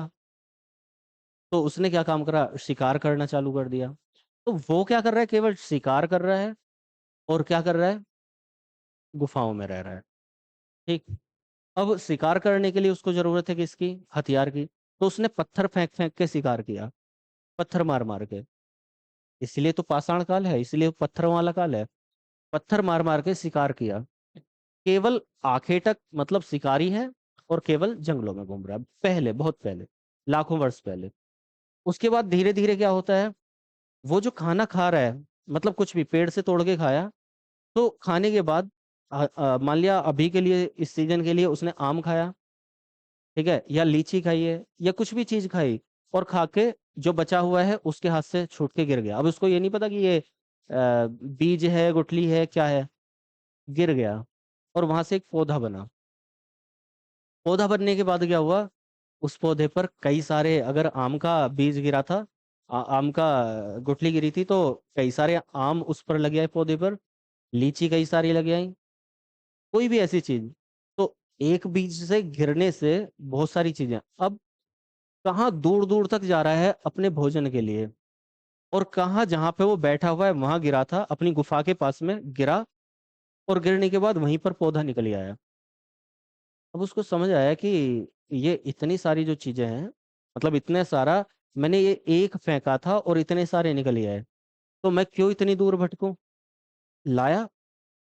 तो उसने क्या काम करा, शिकार करना चालू कर दिया। तो वो क्या कर रहा है, केवल शिकार कर रहा है, और क्या कर रहा है, गुफाओं में रह रहा है। ठीक। अब शिकार करने के लिए उसको जरूरत है किसकी? हथियार की। तो उसने पत्थर फेंक फेंक के शिकार किया, पत्थर मार मार के। इसलिए तो पाषाण काल है, इसलिए पत्थरों वाला काल है। पत्थर मार मार के शिकार किया, केवल आंखें तक, मतलब शिकारी है और केवल जंगलों में घूम रहा है, पहले, बहुत पहले, लाखों वर्ष पहले। उसके बाद धीरे धीरे क्या होता है, वो जो खाना खा रहा है, मतलब कुछ भी पेड़ से तोड़ के खाया, तो खाने के बाद, मान लिया अभी के लिए, इस सीजन के लिए उसने आम खाया, ठीक है, या लीची खाई है, या कुछ भी चीज खाई, और खा के जो बचा हुआ है उसके हाथ से छूट के गिर गया। अब उसको ये नहीं पता कि ये बीज है, गुठली है, क्या है, गिर गया, और वहां से एक पौधा बना। पौधा बनने के बाद क्या हुआ, उस पौधे पर कई सारे, अगर आम का बीज गिरा था, आम का गुठली गिरी थी, तो कई सारे आम उस पर लगे आए पौधे पर, लीची कई सारी लगे आई, कोई भी ऐसी चीज। तो एक बीज से गिरने से बहुत सारी चीजें, अब कहाँ दूर दूर तक जा रहा है अपने भोजन के लिए, और कहाँ जहां पे वो बैठा हुआ है वहां गिरा था, अपनी गुफा के पास में गिरा, और गिरने के बाद वहीं पर पौधा निकल आया। अब उसको समझ आया कि ये इतनी सारी जो चीजें हैं, मतलब इतने सारा, मैंने ये एक फेंका था और इतने सारे निकल आए, तो मैं क्यों इतनी दूर भटकूं? लाया,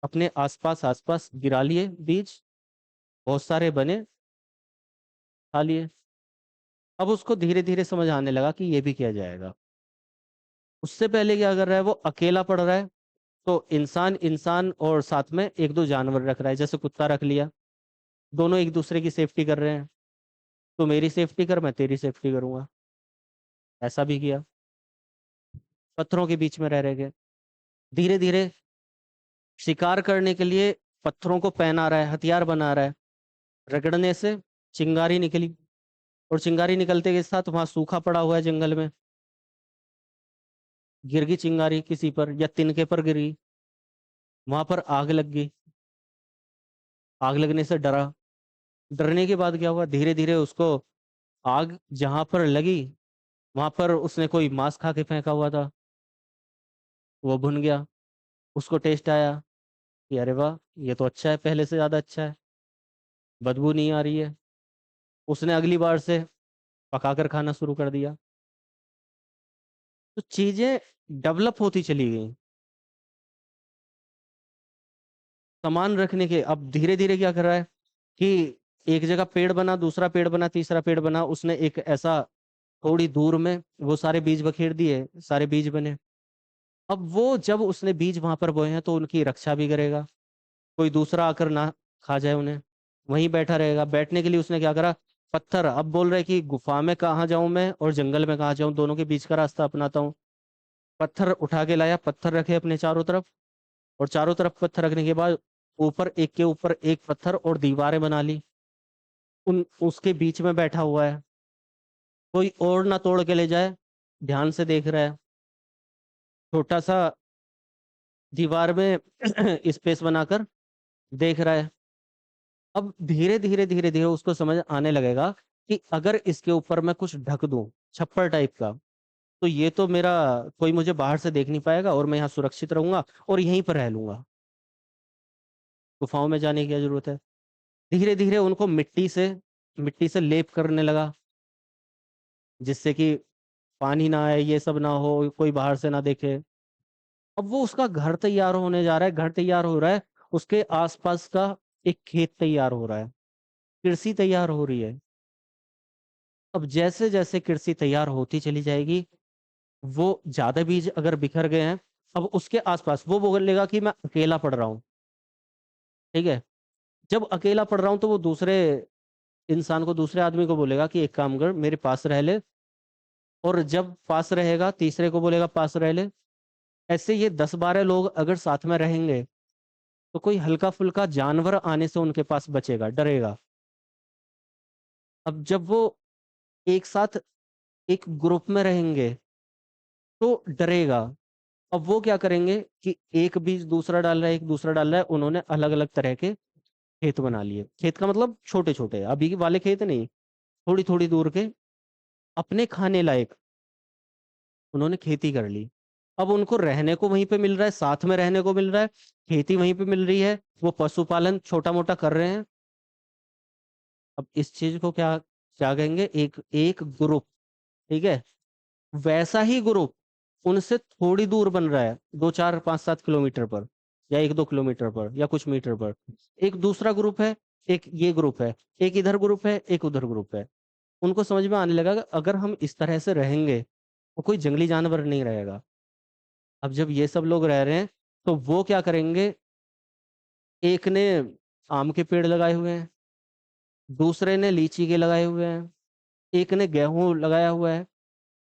अपने आसपास आसपास गिरा लिए बीज, बहुत सारे बने, खा लिए। अब उसको धीरे धीरे समझ आने लगा कि ये भी किया जाएगा। उससे पहले क्या कर रहा है, वो अकेला पड़ रहा है, तो इंसान इंसान और साथ में एक दो जानवर रख रहा है, जैसे कुत्ता रख लिया। दोनों एक दूसरे की सेफ्टी कर रहे हैं। तो मेरी सेफ्टी कर, मैं तेरी सेफ्टी करूंगा। ऐसा भी किया। पत्थरों के बीच में रह रह के धीरे धीरे शिकार करने के लिए पत्थरों को पहना रहा है, हथियार बना रहा है। रगड़ने से चिंगारी निकली, और चिंगारी निकलते के साथ वहां सूखा पड़ा हुआ है जंगल में, गिर गई चिंगारी किसी पर या तिनके पर गिरी, वहां पर आग लग गई। आग लगने से डरा। डरने के बाद क्या हुआ, धीरे धीरे उसको आग जहां पर लगी वहां पर उसने कोई मांस खा के फेंका हुआ था, वो भुन गया। उसको टेस्ट आया कि अरे वाह, ये तो अच्छा है, पहले से ज्यादा अच्छा है, बदबू नहीं आ रही है। उसने अगली बार से पकाकर खाना शुरू कर दिया। तो चीजें डेवलप होती चली गई। सामान रखने के अब धीरे धीरे क्या कर रहा है कि एक जगह पेड़ बना, दूसरा पेड़ बना, तीसरा पेड़ बना, उसने एक ऐसा थोड़ी दूर में वो सारे बीज बखेर दिए, सारे बीज बने। अब वो जब उसने बीज वहां पर बोए हैं तो उनकी रक्षा भी करेगा, कोई दूसरा आकर ना खा जाए उन्हें। वहीं बैठा रहेगा। बैठने के लिए उसने क्या करा, पत्थर, अब बोल रहे कि गुफा में कहाँ जाऊं मैं और जंगल में कहाँ जाऊं, दोनों के बीच का रास्ता अपनाता हूँ। पत्थर उठा के लाया, पत्थर रखे अपने चारों तरफ, और चारों तरफ पत्थर रखने के बाद ऊपर एक के ऊपर एक पत्थर और दीवारें बना ली। उन उसके बीच में बैठा हुआ है, कोई और ना तोड़ के ले जाए, ध्यान से देख रहा है। छोटा सा दीवार में स्पेस बनाकर देख रहा है। अब धीरे धीरे धीरे धीरे उसको समझ आने लगेगा कि अगर इसके ऊपर मैं कुछ ढक दूं, छप्पर टाइप का, तो ये तो मेरा, कोई मुझे बाहर से देख नहीं पाएगा और मैं यहाँ सुरक्षित रहूंगा और यहीं पर रह लूंगा। गुफाओं में जाने की क्या जरूरत है। धीरे धीरे उनको मिट्टी से लेप करने लगा, जिससे कि पानी ना आए, ये सब ना हो, कोई बाहर से ना देखे। अब वो उसका घर तैयार होने जा रहा है, घर तैयार हो रहा है। उसके आसपास का एक खेत तैयार हो रहा है, कृषि तैयार हो रही है। अब जैसे जैसे कृषि तैयार होती चली जाएगी, वो ज्यादा बीज अगर बिखर गए हैं, अब उसके आसपास वो बोलेगा कि मैं अकेला पड़ रहा हूँ। ठीक है। जब अकेला पड़ रहा हूँ तो वो दूसरे इंसान को, दूसरे आदमी को बोलेगा कि एक काम कर, मेरे पास रह ले। और जब पास रहेगा तीसरे को बोलेगा पास रह ले। ऐसे ये 10-12 लोग अगर साथ में रहेंगे तो कोई हल्का फुल्का जानवर आने से उनके पास बचेगा, डरेगा। अब जब वो एक साथ एक ग्रुप में रहेंगे तो डरेगा। अब वो क्या करेंगे कि एक बीज दूसरा डाल रहा है, एक दूसरा डाल रहा है, उन्होंने अलग अलग तरह के खेत बना लिए। खेत का मतलब छोटे छोटे, अभी के वाले खेत नहीं, थोड़ी थोड़ी दूर के, अपने खाने लायक उन्होंने खेती कर ली। अब उनको रहने को वहीं पे मिल रहा है, साथ में रहने को मिल रहा है, खेती वहीं पे मिल रही है, वो पशुपालन छोटा मोटा कर रहे हैं। अब इस चीज को क्या क्या कहेंगे, एक एक ग्रुप। ठीक है। वैसा ही ग्रुप उनसे थोड़ी दूर बन रहा है, 2 4 5 7 किलोमीटर पर, या 1 2 किलोमीटर पर, या कुछ मीटर पर एक दूसरा ग्रुप है। एक ये ग्रुप है, एक इधर ग्रुप है, एक उधर ग्रुप है। उनको समझ में आने लगा कि अगर हम इस तरह से रहेंगे तो कोई जंगली जानवर नहीं रहेगा। अब जब ये सब लोग रह रहे हैं तो वो क्या करेंगे, एक ने आम के पेड़ लगाए हुए हैं, दूसरे ने लीची के लगाए हुए हैं, एक ने गेहूं लगाया हुआ है,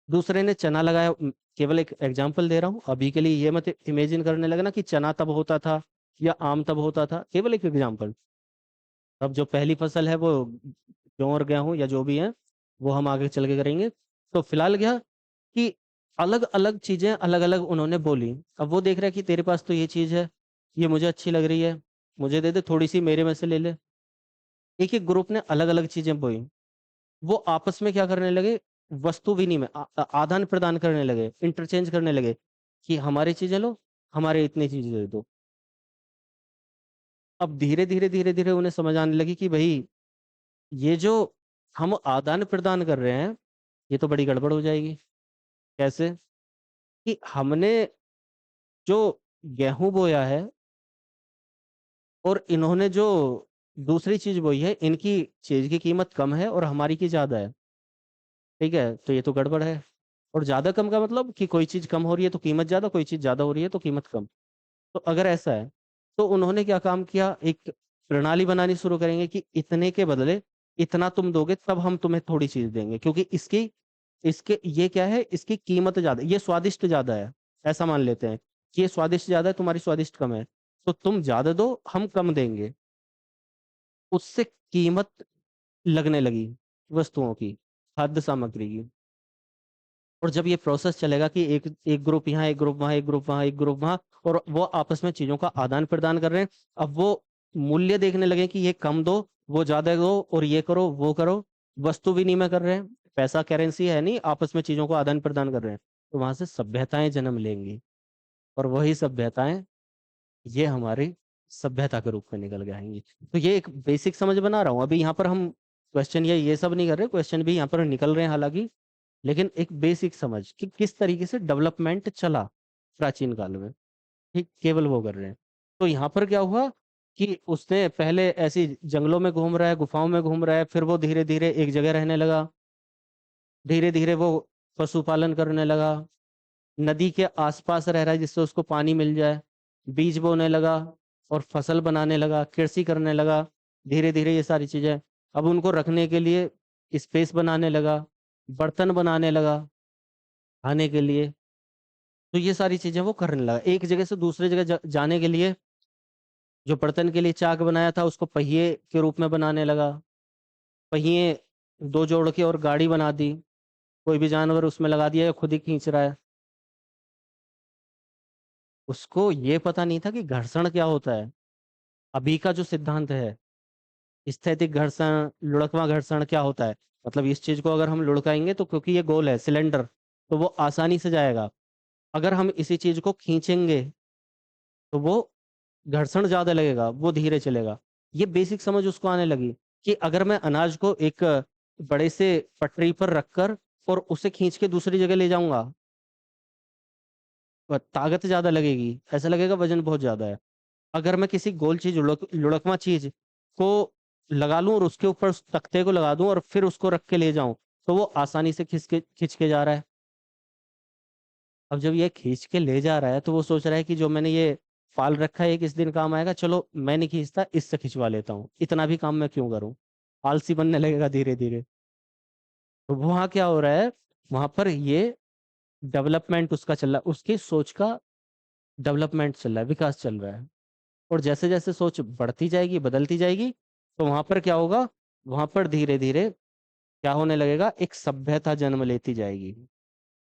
दूसरे ने चना लगाया। केवल एक एग्जांपल दे रहा हूँ अभी के लिए, ये मत इमेजिन करने लगे ना कि चना तब होता था या आम तब होता था, केवल एक एग्जांपल। अब जो पहली फसल है वो जौ और गेहूं या जो भी है, वो हम आगे चल के करेंगे। तो फिलहाल क्या कि अलग अलग चीजें अलग अलग उन्होंने बोली। अब वो देख रहा है कि तेरे पास तो ये चीज है, ये मुझे अच्छी लग रही है, मुझे दे दे थोड़ी सी, मेरे में से ले ले। एक एक ग्रुप ने अलग अलग चीजें बोई। वो आपस में क्या करने लगे, वस्तु विनिमय, आदान प्रदान करने लगे, इंटरचेंज करने लगे कि हमारी चीजें लो, हमारे इतनी चीजें दे दो। अब धीरे धीरे धीरे धीरे उन्हें समझ आने लगी कि भाई ये जो हम आदान प्रदान कर रहे हैं, ये तो बड़ी गड़बड़ हो जाएगी। कैसे कि हमने जो गेहूं बोया है, और इन्होंने जो दूसरी चीज बोई है, इनकी चीज की कीमत कम है और हमारी की ज्यादा है। ठीक है, तो ये तो गड़बड़ है। और ज्यादा कम का मतलब कि कोई चीज कम हो रही है तो कीमत ज्यादा, कोई चीज ज्यादा हो रही है तो कीमत कम। तो अगर ऐसा है, तो उन्होंने क्या काम किया, एक प्रणाली बनानी शुरू करेंगे कि इतने के बदले इतना तुम दोगे तब हम तुम्हें थोड़ी चीज देंगे, क्योंकि इसकी इसके ये क्या है, इसकी कीमत ज्यादा, ये स्वादिष्ट ज्यादा है। ऐसा मान लेते हैं कि ये स्वादिष्ट ज्यादा है, तुम्हारी स्वादिष्ट कम है, तो तुम ज्यादा दो, हम कम देंगे। उससे कीमत लगने लगी वस्तुओं की, खाद्य सामग्री की। और जब ये प्रोसेस चलेगा कि एक एक ग्रुप यहाँ, एक ग्रुप वहाँ, एक ग्रुप वहाँ, एक ग्रुप वहाँ, और वो आपस में चीजों का आदान प्रदान कर रहे हैं। अब वो मूल्य देखने लगे कि ये कम दो, वो ज्यादा दो, और ये करो वो करो। वस्तु विनिमय कर रहे हैं, पैसा करेंसी है नहीं, आपस में चीजों को आदान प्रदान कर रहे हैं। तो वहां से सभ्यताएं जन्म लेंगी। और वही सभ्यताएं ये हमारी सभ्यता के रूप में निकल के आएंगी। तो ये एक बेसिक समझ बना रहा हूँ। अभी यहाँ पर हम क्वेश्चन ये सब नहीं कर रहे, क्वेश्चन भी यहाँ पर निकल रहे हैं हालांकि, लेकिन एक बेसिक समझ कि किस तरीके से डेवलपमेंट चला प्राचीन काल में, ठीक, केवल वो कर रहे हैं। तो यहाँ पर क्या हुआ कि उसने पहले ऐसी जंगलों में घूम रहा है, गुफाओं में घूम रहा है, फिर वो धीरे धीरे एक जगह रहने लगा। धीरे धीरे वो पशुपालन करने लगा, नदी के आसपास रह रहा है जिससे उसको पानी मिल जाए, बीज बोने लगा और फसल बनाने लगा, कृषि करने लगा। धीरे धीरे ये सारी चीजें, अब उनको रखने के लिए स्पेस बनाने लगा, बर्तन बनाने लगा खाने के लिए। तो ये सारी चीजें वो करने लगा, एक जगह से दूसरे जगह जाने के लिए जो बर्तन के लिए चाक बनाया था उसको पहिए के रूप में बनाने लगा। पहिए दो जोड़ के और गाड़ी बना दी, कोई भी जानवर उसमें लगा दिया या खुद ही खींच रहा है। उसको ये पता नहीं था कि घर्षण क्या होता है। अभी का जो सिद्धांत है, स्थैतिक घर्षण, लुढ़कवां घर्षण क्या होता है, मतलब इस चीज को अगर हम लुढ़काएंगे तो क्योंकि ये गोल है सिलेंडर, तो वो आसानी से जाएगा। अगर हम इसी चीज को खींचेंगे तो वो घर्षण ज्यादा लगेगा, वो धीरे चलेगा। ये बेसिक समझ उसको आने लगी कि अगर मैं अनाज को एक बड़े से पटरी पर रखकर और उसे खींच के दूसरी जगह ले जाऊंगा, ताकत ज्यादा लगेगी, ऐसा लगेगा वजन बहुत ज्यादा है। अगर मैं किसी गोल चीज, लुढ़कवा चीज को लगा लूं और उसके ऊपर उस तख्ते को लगा दूं और फिर उसको रख के ले जाऊं, तो वो आसानी से खिंच के जा रहा है। अब जब ये खींच के ले जा रहा है तो वो सोच रहा है कि जो मैंने ये पाल रखा है ये किस दिन काम आएगा, चलो मैं नहीं खींचता, इससे खिंचवा लेता हूँ, इतना भी काम मैं क्यों करूँ। आलसी बनने लगेगा धीरे धीरे। तो वहां क्या हो रहा है, वहां पर ये डेवलपमेंट उसका चल रहा है, उसकी सोच का डेवलपमेंट चल रहा है, विकास चल रहा है। और जैसे जैसे सोच बढ़ती जाएगी, बदलती जाएगी, तो वहां पर क्या होगा, वहां पर धीरे धीरे क्या होने लगेगा, एक सभ्यता जन्म लेती जाएगी।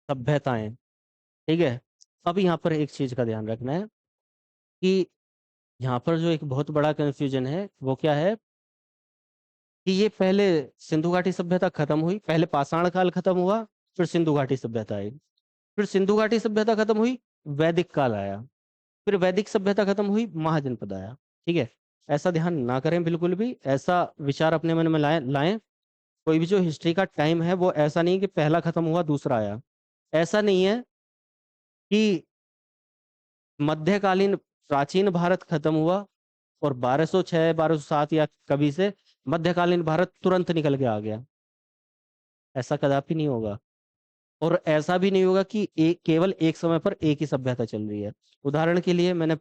सभ्यताएं, ठीक है। अब यहाँ पर एक चीज का ध्यान रखना है कि यहाँ पर जो एक बहुत बड़ा कंफ्यूजन है वो क्या है, कि ये पहले सिंधु घाटी सभ्यता खत्म हुई, पहले पाषाण काल खत्म हुआ, फिर सिंधु घाटी सभ्यता आई। फिर सिंधु घाटी सभ्यता खत्म हुई, वैदिक काल आया। फिर वैदिक सभ्यता खत्म हुई, महाजनपद आया। ठीक है, ऐसा ध्यान ना करें बिल्कुल भी, ऐसा विचार अपने मन में लाएं लाएं। कोई भी जो हिस्ट्री का टाइम है वो ऐसा नहीं कि पहला खत्म हुआ दूसरा आया। ऐसा नहीं है कि मध्यकालीन प्राचीन भारत खत्म हुआ और 1206 1207 या कभी से मध्यकालीन भारत तुरंत निकल के आ गया। ऐसा कदापि नहीं होगा। और ऐसा भी नहीं होगा कि केवल एक समय पर एक ही सभ्यता चल रही है। उदाहरण के लिए मैंने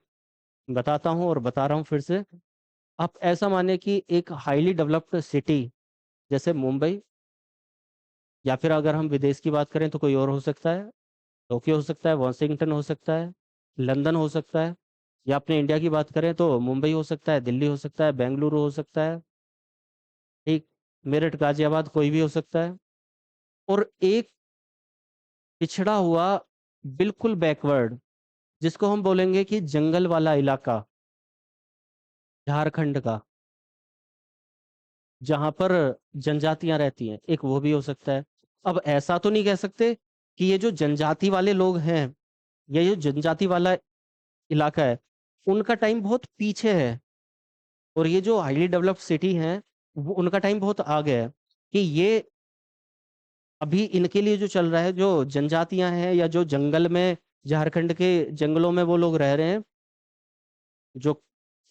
बताता हूँ और बता रहा हूँ फिर से। आप ऐसा माने कि एक हाईली डेवलप्ड सिटी जैसे मुंबई, या फिर अगर हम विदेश की बात करें तो कोई और हो सकता है, टोक्यो हो सकता है, वॉशिंगटन हो सकता है, लंदन हो सकता है। या अपने इंडिया की बात करें तो मुंबई हो सकता है, दिल्ली हो सकता है, बेंगलुरु हो सकता है, ठीक, मेरठ, गाजियाबाद, कोई भी हो सकता है। और एक पिछड़ा हुआ, बिल्कुल बैकवर्ड, जिसको हम बोलेंगे कि जंगल वाला इलाका, झारखंड का, जहां पर जनजातियां रहती हैं, एक वो भी हो सकता है। अब ऐसा तो नहीं कह सकते कि ये जो जनजाति वाले लोग हैं, ये जो जनजाति वाला इलाका है, उनका टाइम बहुत पीछे है, और ये जो हाईली डेवलप्ड सिटी हैं वो उनका टाइम बहुत आगे है। कि ये अभी इनके लिए जो चल रहा है, जो जनजातियां हैं या जो जंगल में, झारखंड के जंगलों में वो लोग रह रहे हैं, जो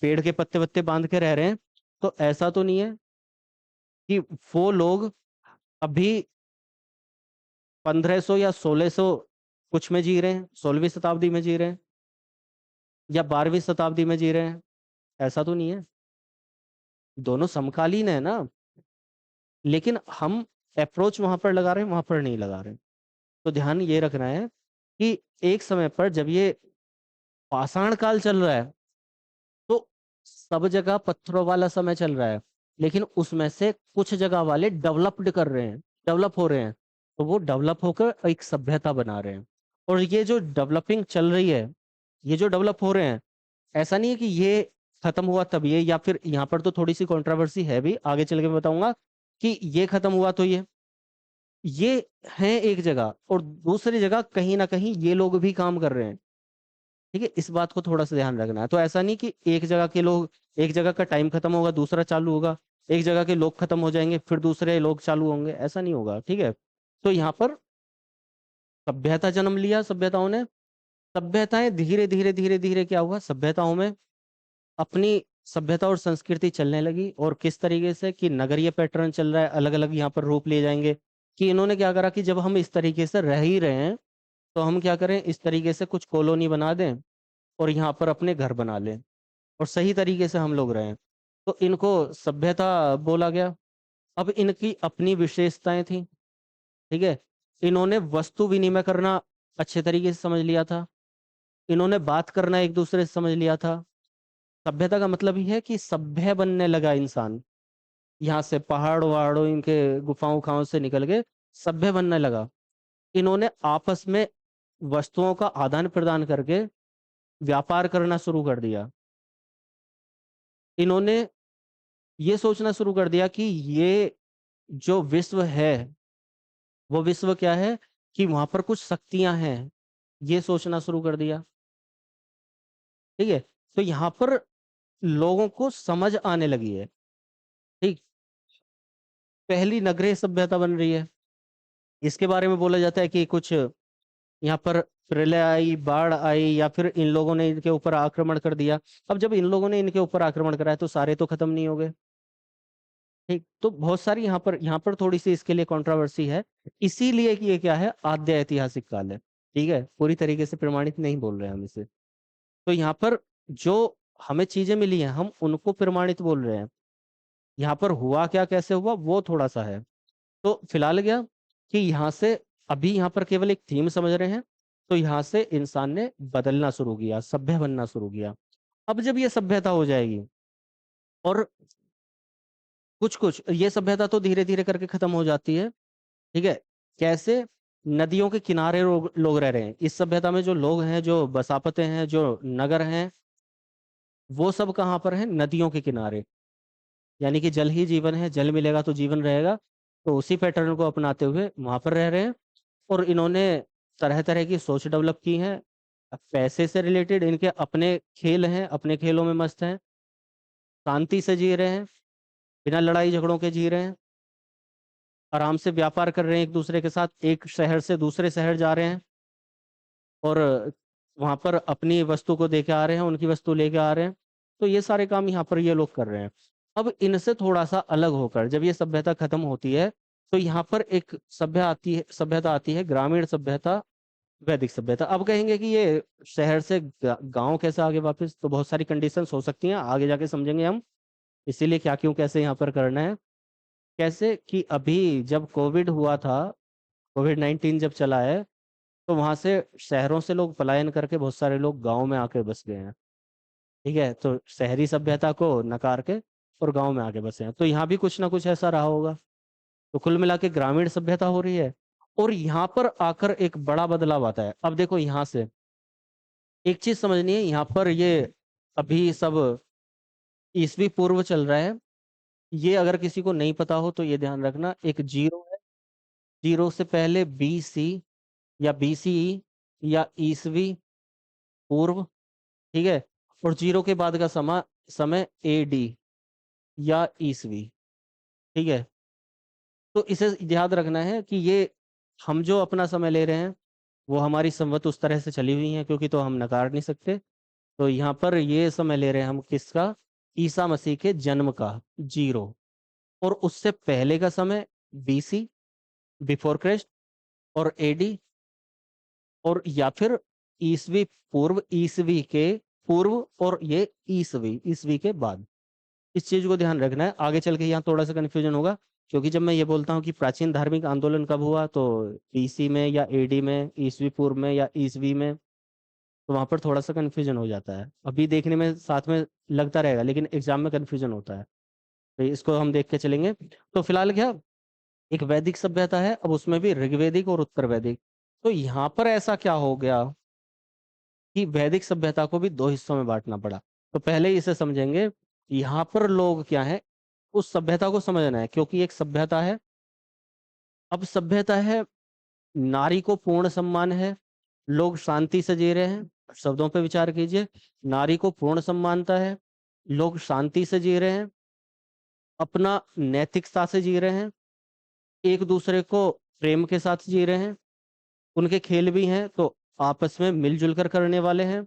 पेड़ के पत्ते वत्ते बांध के रह रहे हैं, तो ऐसा तो नहीं है कि वो लोग अभी 1500 या 1600 कुछ में जी रहे हैं, 16वीं शताब्दी में जी रहे हैं, या 12वीं शताब्दी में जी रहे हैं। ऐसा तो नहीं है, दोनों समकालीन है ना। लेकिन हम अप्रोच वहां पर लगा रहे हैं, वहां पर नहीं लगा रहे हैं। तो ध्यान ये रखना है कि एक समय पर जब ये पाषाण काल चल रहा है, तो सब जगह पत्थरों वाला समय चल रहा है, लेकिन उसमें से कुछ जगह वाले डेवलप्ड कर रहे हैं, डेवलप हो रहे हैं, तो वो डेवलप होकर एक सभ्यता बना रहे हैं। और ये जो डेवलपिंग चल रही है, ये जो डेवलप हो रहे हैं, ऐसा नहीं है कि ये खत्म हुआ तब या फिर यहाँ पर तो थोड़ी सी कंट्रोवर्सी है भी, आगे चल के मैं बताऊंगा कि ये खत्म हुआ तो ये है एक जगह, और दूसरी जगह कहीं ना कहीं ये लोग भी काम कर रहे हैं। ठीक है, इस बात को थोड़ा सा ध्यान रखना है। तो ऐसा नहीं कि एक जगह के लोग, एक जगह का टाइम खत्म होगा दूसरा चालू होगा, एक जगह के लोग खत्म हो जाएंगे फिर दूसरे लोग चालू होंगे, ऐसा नहीं होगा। ठीक है, तो यहाँ पर सभ्यता जन्म लिया, सभ्यताओं ने, सभ्यताएं धीरे धीरे धीरे धीरे क्या हुआ, सभ्यताओं में अपनी सभ्यता और संस्कृति चलने लगी। और किस तरीके से कि नगरीय पैटर्न चल रहा है, अलग अलग यहाँ पर रूप ले जाएंगे। कि इन्होंने क्या करा कि जब हम इस तरीके से रह ही रहे हैं, तो हम क्या करें, इस तरीके से कुछ कॉलोनी बना दें और यहाँ पर अपने घर बना लें, और सही तरीके से हम लोग रहें। तो इनको सभ्यता बोला गया। अब इनकी अपनी विशेषताएं थी। ठीक है, इन्होंने वस्तु विनिमय करना अच्छे तरीके से समझ लिया था, इन्होंने बात करना एक दूसरे से समझ लिया था। सभ्यता का मतलब ही है कि सभ्य बनने लगा इंसान, यहाँ से पहाड़ वहाड़ों इनके गुफाओं उफाओं से निकल के सभ्य बनने लगा। इन्होंने आपस में वस्तुओं का आदान प्रदान करके व्यापार करना शुरू कर दिया। इन्होंने ये सोचना शुरू कर दिया कि ये जो विश्व है, वो विश्व क्या है, कि वहां पर कुछ शक्तियां हैं, ये सोचना शुरू कर दिया। ठीक है, तो यहाँ पर लोगों को समझ आने लगी है। ठीक, पहली नगरीय सभ्यता बन रही है। इसके बारे में बोला जाता है कि कुछ यहाँ पर प्रलय आई, बाढ़ आई, या फिर इन लोगों ने इनके ऊपर आक्रमण कर दिया। अब जब इन लोगों ने इनके ऊपर आक्रमण करा है, तो सारे तो खत्म नहीं हो गए। ठीक, तो बहुत सारी यहाँ पर थोड़ी सी इसके लिए कंट्रोवर्सी है। इसीलिए कि ये क्या है, आद्य ऐतिहासिक काल है। ठीक है, पूरी तरीके से प्रमाणित नहीं बोल रहे हैं हम इसे। तो यहाँ पर जो हमें चीजें मिली हैं, हम उनको प्रमाणित बोल रहे हैं। यहाँ पर हुआ क्या, कैसे हुआ, वो थोड़ा सा है। तो फिलहाल क्या कि यहाँ से, अभी यहाँ पर केवल एक थीम समझ रहे हैं। तो यहाँ से इंसान ने बदलना शुरू किया, सभ्य बनना शुरू किया। अब जब ये सभ्यता हो जाएगी, और कुछ कुछ ये सभ्यता तो धीरे धीरे करके खत्म हो जाती है। ठीक है, कैसे, नदियों के किनारे लोग रह रहे हैं। इस सभ्यता में जो लोग हैं, जो बसापते हैं, जो नगर हैं, वो सब कहाँ पर हैं, नदियों के किनारे। यानी कि जल ही जीवन है, जल मिलेगा तो जीवन रहेगा। तो उसी पैटर्न को अपनाते हुए वहां पर रह रहे हैं। और इन्होंने तरह तरह की सोच डेवलप की है। पैसे से रिलेटेड इनके अपने खेल हैं, अपने खेलों में मस्त हैं, शांति से जी रहे हैं, बिना लड़ाई झगड़ों के जी रहे हैं, आराम से व्यापार कर रहे हैं एक दूसरे के साथ, एक शहर से दूसरे शहर जा रहे हैं, और वहां पर अपनी वस्तु को दे के आ रहे हैं, उनकी वस्तु लेके आ रहे हैं। तो ये सारे काम यहाँ पर ये लोग कर रहे हैं। अब इनसे थोड़ा सा अलग होकर जब ये सभ्यता खत्म होती है, तो यहाँ पर एक सभ्यता आती है, ग्रामीण सभ्यता, वैदिक सभ्यता। अब कहेंगे कि ये शहर से गांव कैसे आगे वापस, तो बहुत सारी कंडीशंस हो सकती हैं, आगे जाके समझेंगे हम। इसीलिए क्या क्यों कैसे यहाँ पर करना है। कैसे कि अभी जब कोविड हुआ था, कोविड-19 जब चला है, तो वहां से शहरों से लोग पलायन करके बहुत सारे लोग गांव में आके बस गए हैं। ठीक है, तो शहरी सभ्यता को नकार के और गांव में आके बसे हैं। तो यहाँ भी कुछ ना कुछ ऐसा रहा होगा। तो कुल मिला के ग्रामीण सभ्यता हो रही है। और यहाँ पर आकर एक बड़ा बदलाव आता है। अब देखो, यहाँ से एक चीज समझनी है, यहाँ पर ये अभी सब ईसवी पूर्व चल रहा है। ये अगर किसी को नहीं पता हो तो ये ध्यान रखना, एक जीरो है, जीरो से पहले BC या BCE या ईसवी पूर्व। ठीक है, और जीरो के बाद का समय AD या ईसवी। ठीक है, तो इसे याद रखना है कि ये हम जो अपना समय ले रहे हैं, वो हमारी संवत उस तरह से चली हुई है, क्योंकि तो हम नकार नहीं सकते। तो यहाँ पर ये समय ले रहे हैं हम किसका, ईसा मसीह के जन्म का, 0। और उससे पहले का समय BC, बिफोर क्राइस्ट, और AD, और या फिर ईसवी पूर्व, ईसवी के पूर्व, और ये ईसवी, ईसवी के बाद। इस चीज को ध्यान रखना है, आगे चल के यहाँ थोड़ा सा कंफ्यूजन होगा, क्योंकि जब मैं ये बोलता हूँ कि प्राचीन धार्मिक आंदोलन कब हुआ, तो BC में या AD में, ईसवी पूर्व में या ईसवी में, तो वहां पर थोड़ा सा कंफ्यूजन हो जाता है। अभी देखने में साथ में लगता रहेगा, लेकिन एग्जाम में कंफ्यूजन होता है, तो इसको हम देख के चलेंगे। तो फिलहाल क्या, एक वैदिक सभ्यता है, अब उसमें भी ऋग्वैदिक और उत्तर वैदिक। तो यहाँ पर ऐसा क्या हो गया कि वैदिक सभ्यता को भी दो हिस्सों में बांटना पड़ा। तो पहले इसे समझेंगे, यहाँ पर लोग क्या है, उस सभ्यता को समझना है, क्योंकि एक सभ्यता है, अब सभ्यता है, नारी को पूर्ण सम्मान है, लोग शांति से जी रहे हैं, शब्दों पे विचार कीजिए, नारी को पूर्ण सम्मानता है, लोग शांति से जी रहे हैं, अपना नैतिकता से जी रहे हैं, एक दूसरे को प्रेम के साथ जी रहे हैं, उनके खेल भी हैं तो आपस में मिलजुल कर करने वाले हैं।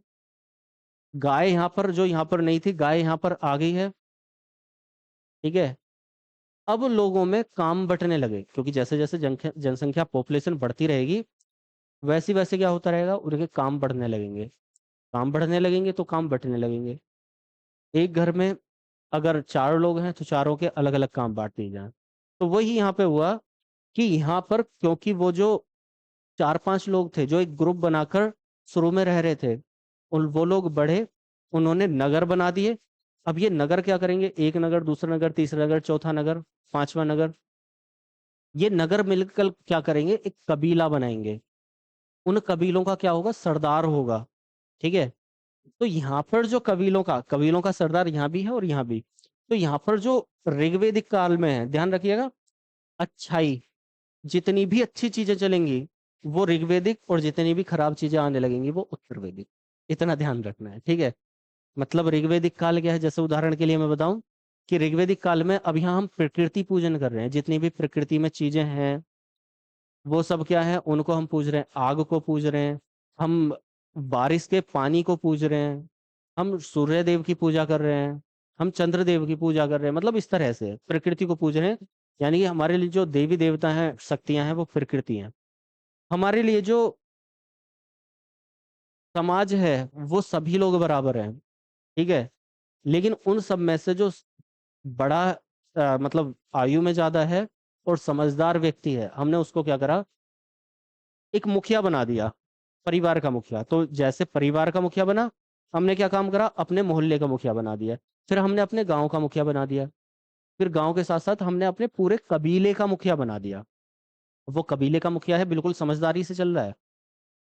गाय यहाँ पर, जो यहाँ पर नहीं थी, गाय यहाँ पर आ गई है, ठीक है। अब लोगों में काम बंटने लगे, क्योंकि जैसे जैसे जनसंख्या पॉपुलेशन बढ़ती रहेगी, वैसे वैसे क्या होता रहेगा, उनके काम बढ़ने लगेंगे, काम बढ़ने लगेंगे तो काम बंटने लगेंगे। एक घर में अगर 4 लोग हैं तो चारों के अलग अलग काम बांट दिए जाएं। तो वही यहाँ पे हुआ कि यहाँ पर, क्योंकि वो जो 4-5 लोग थे जो एक ग्रुप बनाकर शुरू में रह रहे थे, उन वो लोग बढ़े, उन्होंने नगर बना दिए। अब ये नगर क्या करेंगे, एक नगर, दूसरा नगर, तीसरा नगर, चौथा नगर, पांचवा नगर, ये नगर मिलकर क्या करेंगे, एक कबीला बनाएंगे। उन कबीलों का क्या होगा, सरदार होगा, ठीक है। तो यहाँ पर जो कबीलों का सरदार यहाँ भी है और यहाँ भी। तो यहाँ पर जो ऋग्वेदिक काल में है, ध्यान रखिएगा, अच्छाई, जितनी भी अच्छी चीजें चलेंगी वो ऋग्वेदिक, और जितनी भी खराब चीजें आने लगेंगी वो उत्तर वैदिक। इतना ध्यान रखना है, ठीक है। मतलब ऋग्वेदिक काल क्या है, जैसे उदाहरण के लिए मैं बताऊं कि ऋग्वेदिक काल में अब यहाँ हम प्रकृति पूजन कर रहे हैं, जितनी भी प्रकृति में चीजें हैं वो सब क्या है, उनको हम पूज रहे हैं, आग को पूज रहे हैं, हम बारिश के पानी को पूज रहे हैं, हम सूर्य देव की पूजा कर रहे हैं, हम चंद्र देव की पूजा कर रहे हैं, मतलब इस तरह से प्रकृति को पूज रहे हैं। यानी कि हमारे लिए जो देवी देवता हैं, शक्तियां हैं, वो प्रकृति हैं। हमारे लिए जो समाज है, वो सभी लोग बराबर हैं, ठीक है। लेकिन उन सब में से जो बड़ा मतलब आयु में ज्यादा है और समझदार व्यक्ति है, हमने उसको क्या करा, एक मुखिया बना दिया, परिवार का मुखिया। तो जैसे परिवार का मुखिया बना, हमने क्या काम करा, अपने मोहल्ले का मुखिया बना दिया, फिर हमने अपने गांव का मुखिया बना दिया, फिर गांव के साथ साथ हमने अपने पूरे कबीले का मुखिया बना दिया। वो कबीले का मुखिया है, बिल्कुल समझदारी से चल रहा है।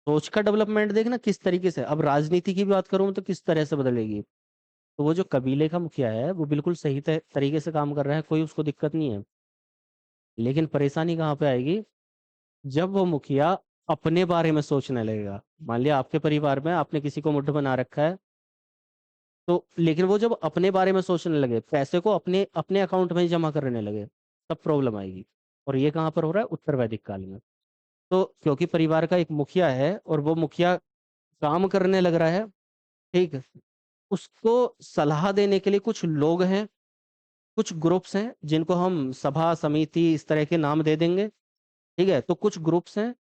सोच का डेवलपमेंट देखना किस तरीके से, अब राजनीति की भी बात करूं तो किस तरह से बदलेगी। तो वो जो कबीले का मुखिया है वो बिल्कुल सही तरीके से काम कर रहा है, कोई उसको दिक्कत नहीं है। लेकिन परेशानी कहाँ पे आएगी, जब वो मुखिया अपने बारे में सोचने लगेगा। मान लिया आपके परिवार में आपने किसी को मुठ बना रखा है, तो लेकिन वो जब अपने बारे में सोचने लगे, पैसे को अपने अपने अकाउंट में ही जमा करने लगे, तब प्रॉब्लम आएगी। और ये कहाँ पर हो रहा है, उत्तर वैदिक काल में। तो क्योंकि परिवार का एक मुखिया है और वो मुखिया काम करने लग रहा है, ठीक है, उसको सलाह देने के लिए कुछ लोग हैं, कुछ ग्रुप्स हैं, जिनको हम सभा समिति इस तरह के नाम दे देंगे, ठीक है। तो कुछ ग्रुप्स हैं,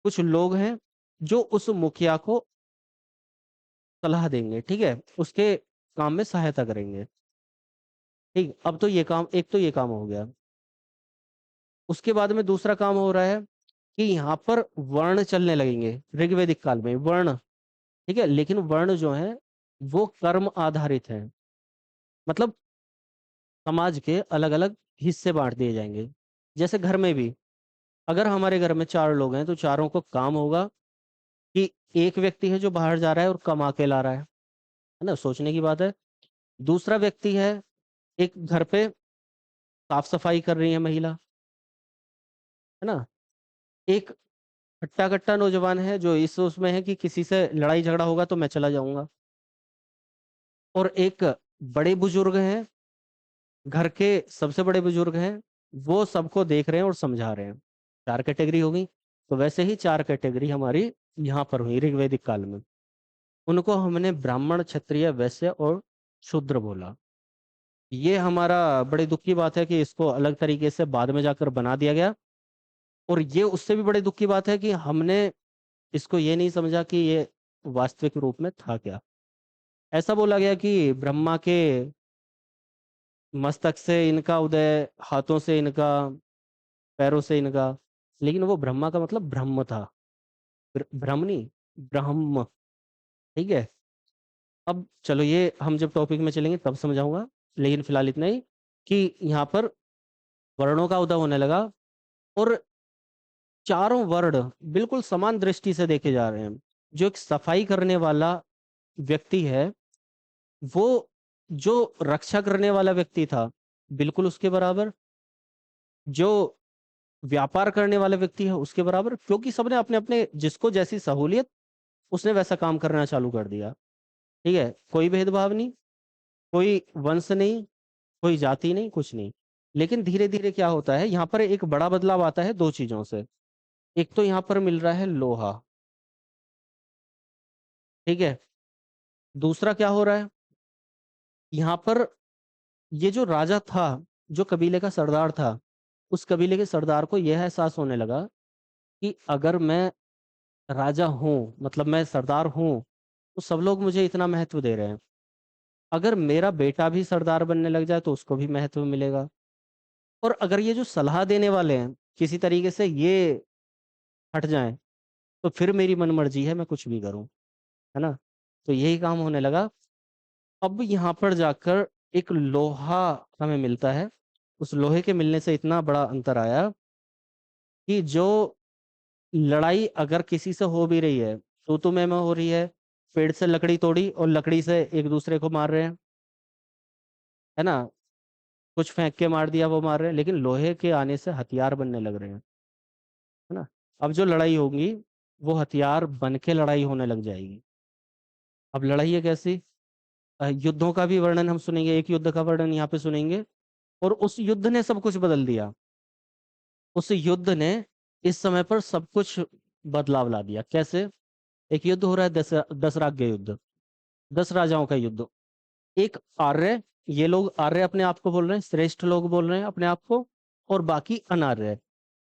कुछ लोग हैं जो उस मुखिया को सलाह देंगे, ठीक है, उसके काम में सहायता करेंगे, ठीक। अब तो ये काम, एक तो ये काम हो गया। उसके बाद में दूसरा काम हो रहा है कि यहाँ पर वर्ण चलने लगेंगे ऋग्वैदिक काल में, वर्ण, ठीक है। लेकिन वर्ण जो है वो कर्म आधारित है, मतलब समाज के अलग अलग हिस्से बांट दिए जाएंगे। जैसे घर में भी, अगर हमारे घर में 4 लोग हैं तो चारों को काम होगा कि एक व्यक्ति है जो बाहर जा रहा है और कमा के ला रहा है ना, सोचने की बात है। दूसरा व्यक्ति है, एक घर पे साफ सफाई कर रही है महिला, है ना। एक हट्टा कट्टा नौजवान है जो इस उसमें है कि किसी से लड़ाई झगड़ा होगा तो मैं चला जाऊंगा। और एक बड़े बुजुर्ग हैं, घर के सबसे बड़े बुजुर्ग हैं, वो सबको देख रहे हैं और समझा रहे हैं। 4 कैटेगरी हो गई। तो वैसे ही 4 कैटेगरी हमारी यहाँ पर हुई ऋग्वैदिक काल में। उनको हमने ब्राह्मण, क्षत्रिय, वैश्य और शूद्र बोला। ये हमारा बड़े दुख की बात है कि इसको अलग तरीके से बाद में जाकर बना दिया गया। और ये उससे भी बड़े दुख की बात है कि हमने इसको ये नहीं समझा कि ये वास्तविक रूप में था क्या। ऐसा बोला गया कि ब्रह्मा के मस्तक से इनका उदय, हाथों से इनका, पैरों से इनका। लेकिन वो ब्रह्मा का मतलब ब्रह्म था, ब्रह्म नहीं, ब्रह्म। ठीक है। अब चलो ये हम जब टॉपिक में चलेंगे तब समझाऊंगा, लेकिन फिलहाल इतना ही कि यहाँ पर वर्णों का उदय होने लगा। और चारों वर्ण बिल्कुल समान दृष्टि से देखे जा रहे हैं। जो एक सफाई करने वाला व्यक्ति है, वो जो रक्षा करने वाला व्यक्ति था बिल्कुल उसके बराबर, जो व्यापार करने वाला व्यक्ति है उसके बराबर, क्योंकि सबने अपने अपने जिसको जैसी सहूलियत उसने वैसा काम करना चालू कर दिया। ठीक है, कोई भेदभाव नहीं, कोई वंश नहीं, कोई जाति नहीं, कुछ नहीं। लेकिन धीरे धीरे क्या होता है, यहाँ पर एक बड़ा बदलाव आता है दो चीजों से। एक तो यहाँ पर मिल रहा है लोहा। ठीक है। दूसरा क्या हो रहा है, यहाँ पर ये जो राजा था, जो कबीले का सरदार था, उस कबीले के सरदार को यह एहसास होने लगा कि अगर मैं राजा हूं, मतलब मैं सरदार हूं, तो सब लोग मुझे इतना महत्व दे रहे हैं। अगर मेरा बेटा भी सरदार बनने लग जाए तो उसको भी महत्व मिलेगा। और अगर ये जो सलाह देने वाले हैं किसी तरीके से ये हट जाएं, तो फिर मेरी मनमर्जी है, मैं कुछ भी करूं। है ना। तो यही काम होने लगा। अब यहाँ पर जाकर एक लोहा हमें मिलता है। उस लोहे के मिलने से इतना बड़ा अंतर आया कि जो लड़ाई अगर किसी से हो भी रही है, तो में हो रही है, पेड़ से लकड़ी तोड़ी और लकड़ी से एक दूसरे को मार रहे हैं। है ना। कुछ फेंक के मार दिया वो मार रहे हैं, लेकिन लोहे के आने से हथियार बनने लग रहे हैं। है ना। अब जो लड़ाई होगी वो हथियार बन के लड़ाई होने लग जाएगी। अब लड़ाई है कैसी, युद्धों का भी वर्णन हम सुनेंगे, एक युद्ध का वर्णन यहाँ पे सुनेंगे। और उस युद्ध ने सब कुछ बदल दिया। उस युद्ध ने इस समय पर सब कुछ बदलाव ला दिया। कैसे, एक युद्ध हो रहा है, दस राज्य युद्ध, 10 राजाओं का युद्ध। एक आर्य, ये लोग आर्य अपने आप को बोल रहे हैं, श्रेष्ठ लोग बोल रहे हैं अपने आप को, और बाकी अनार्य।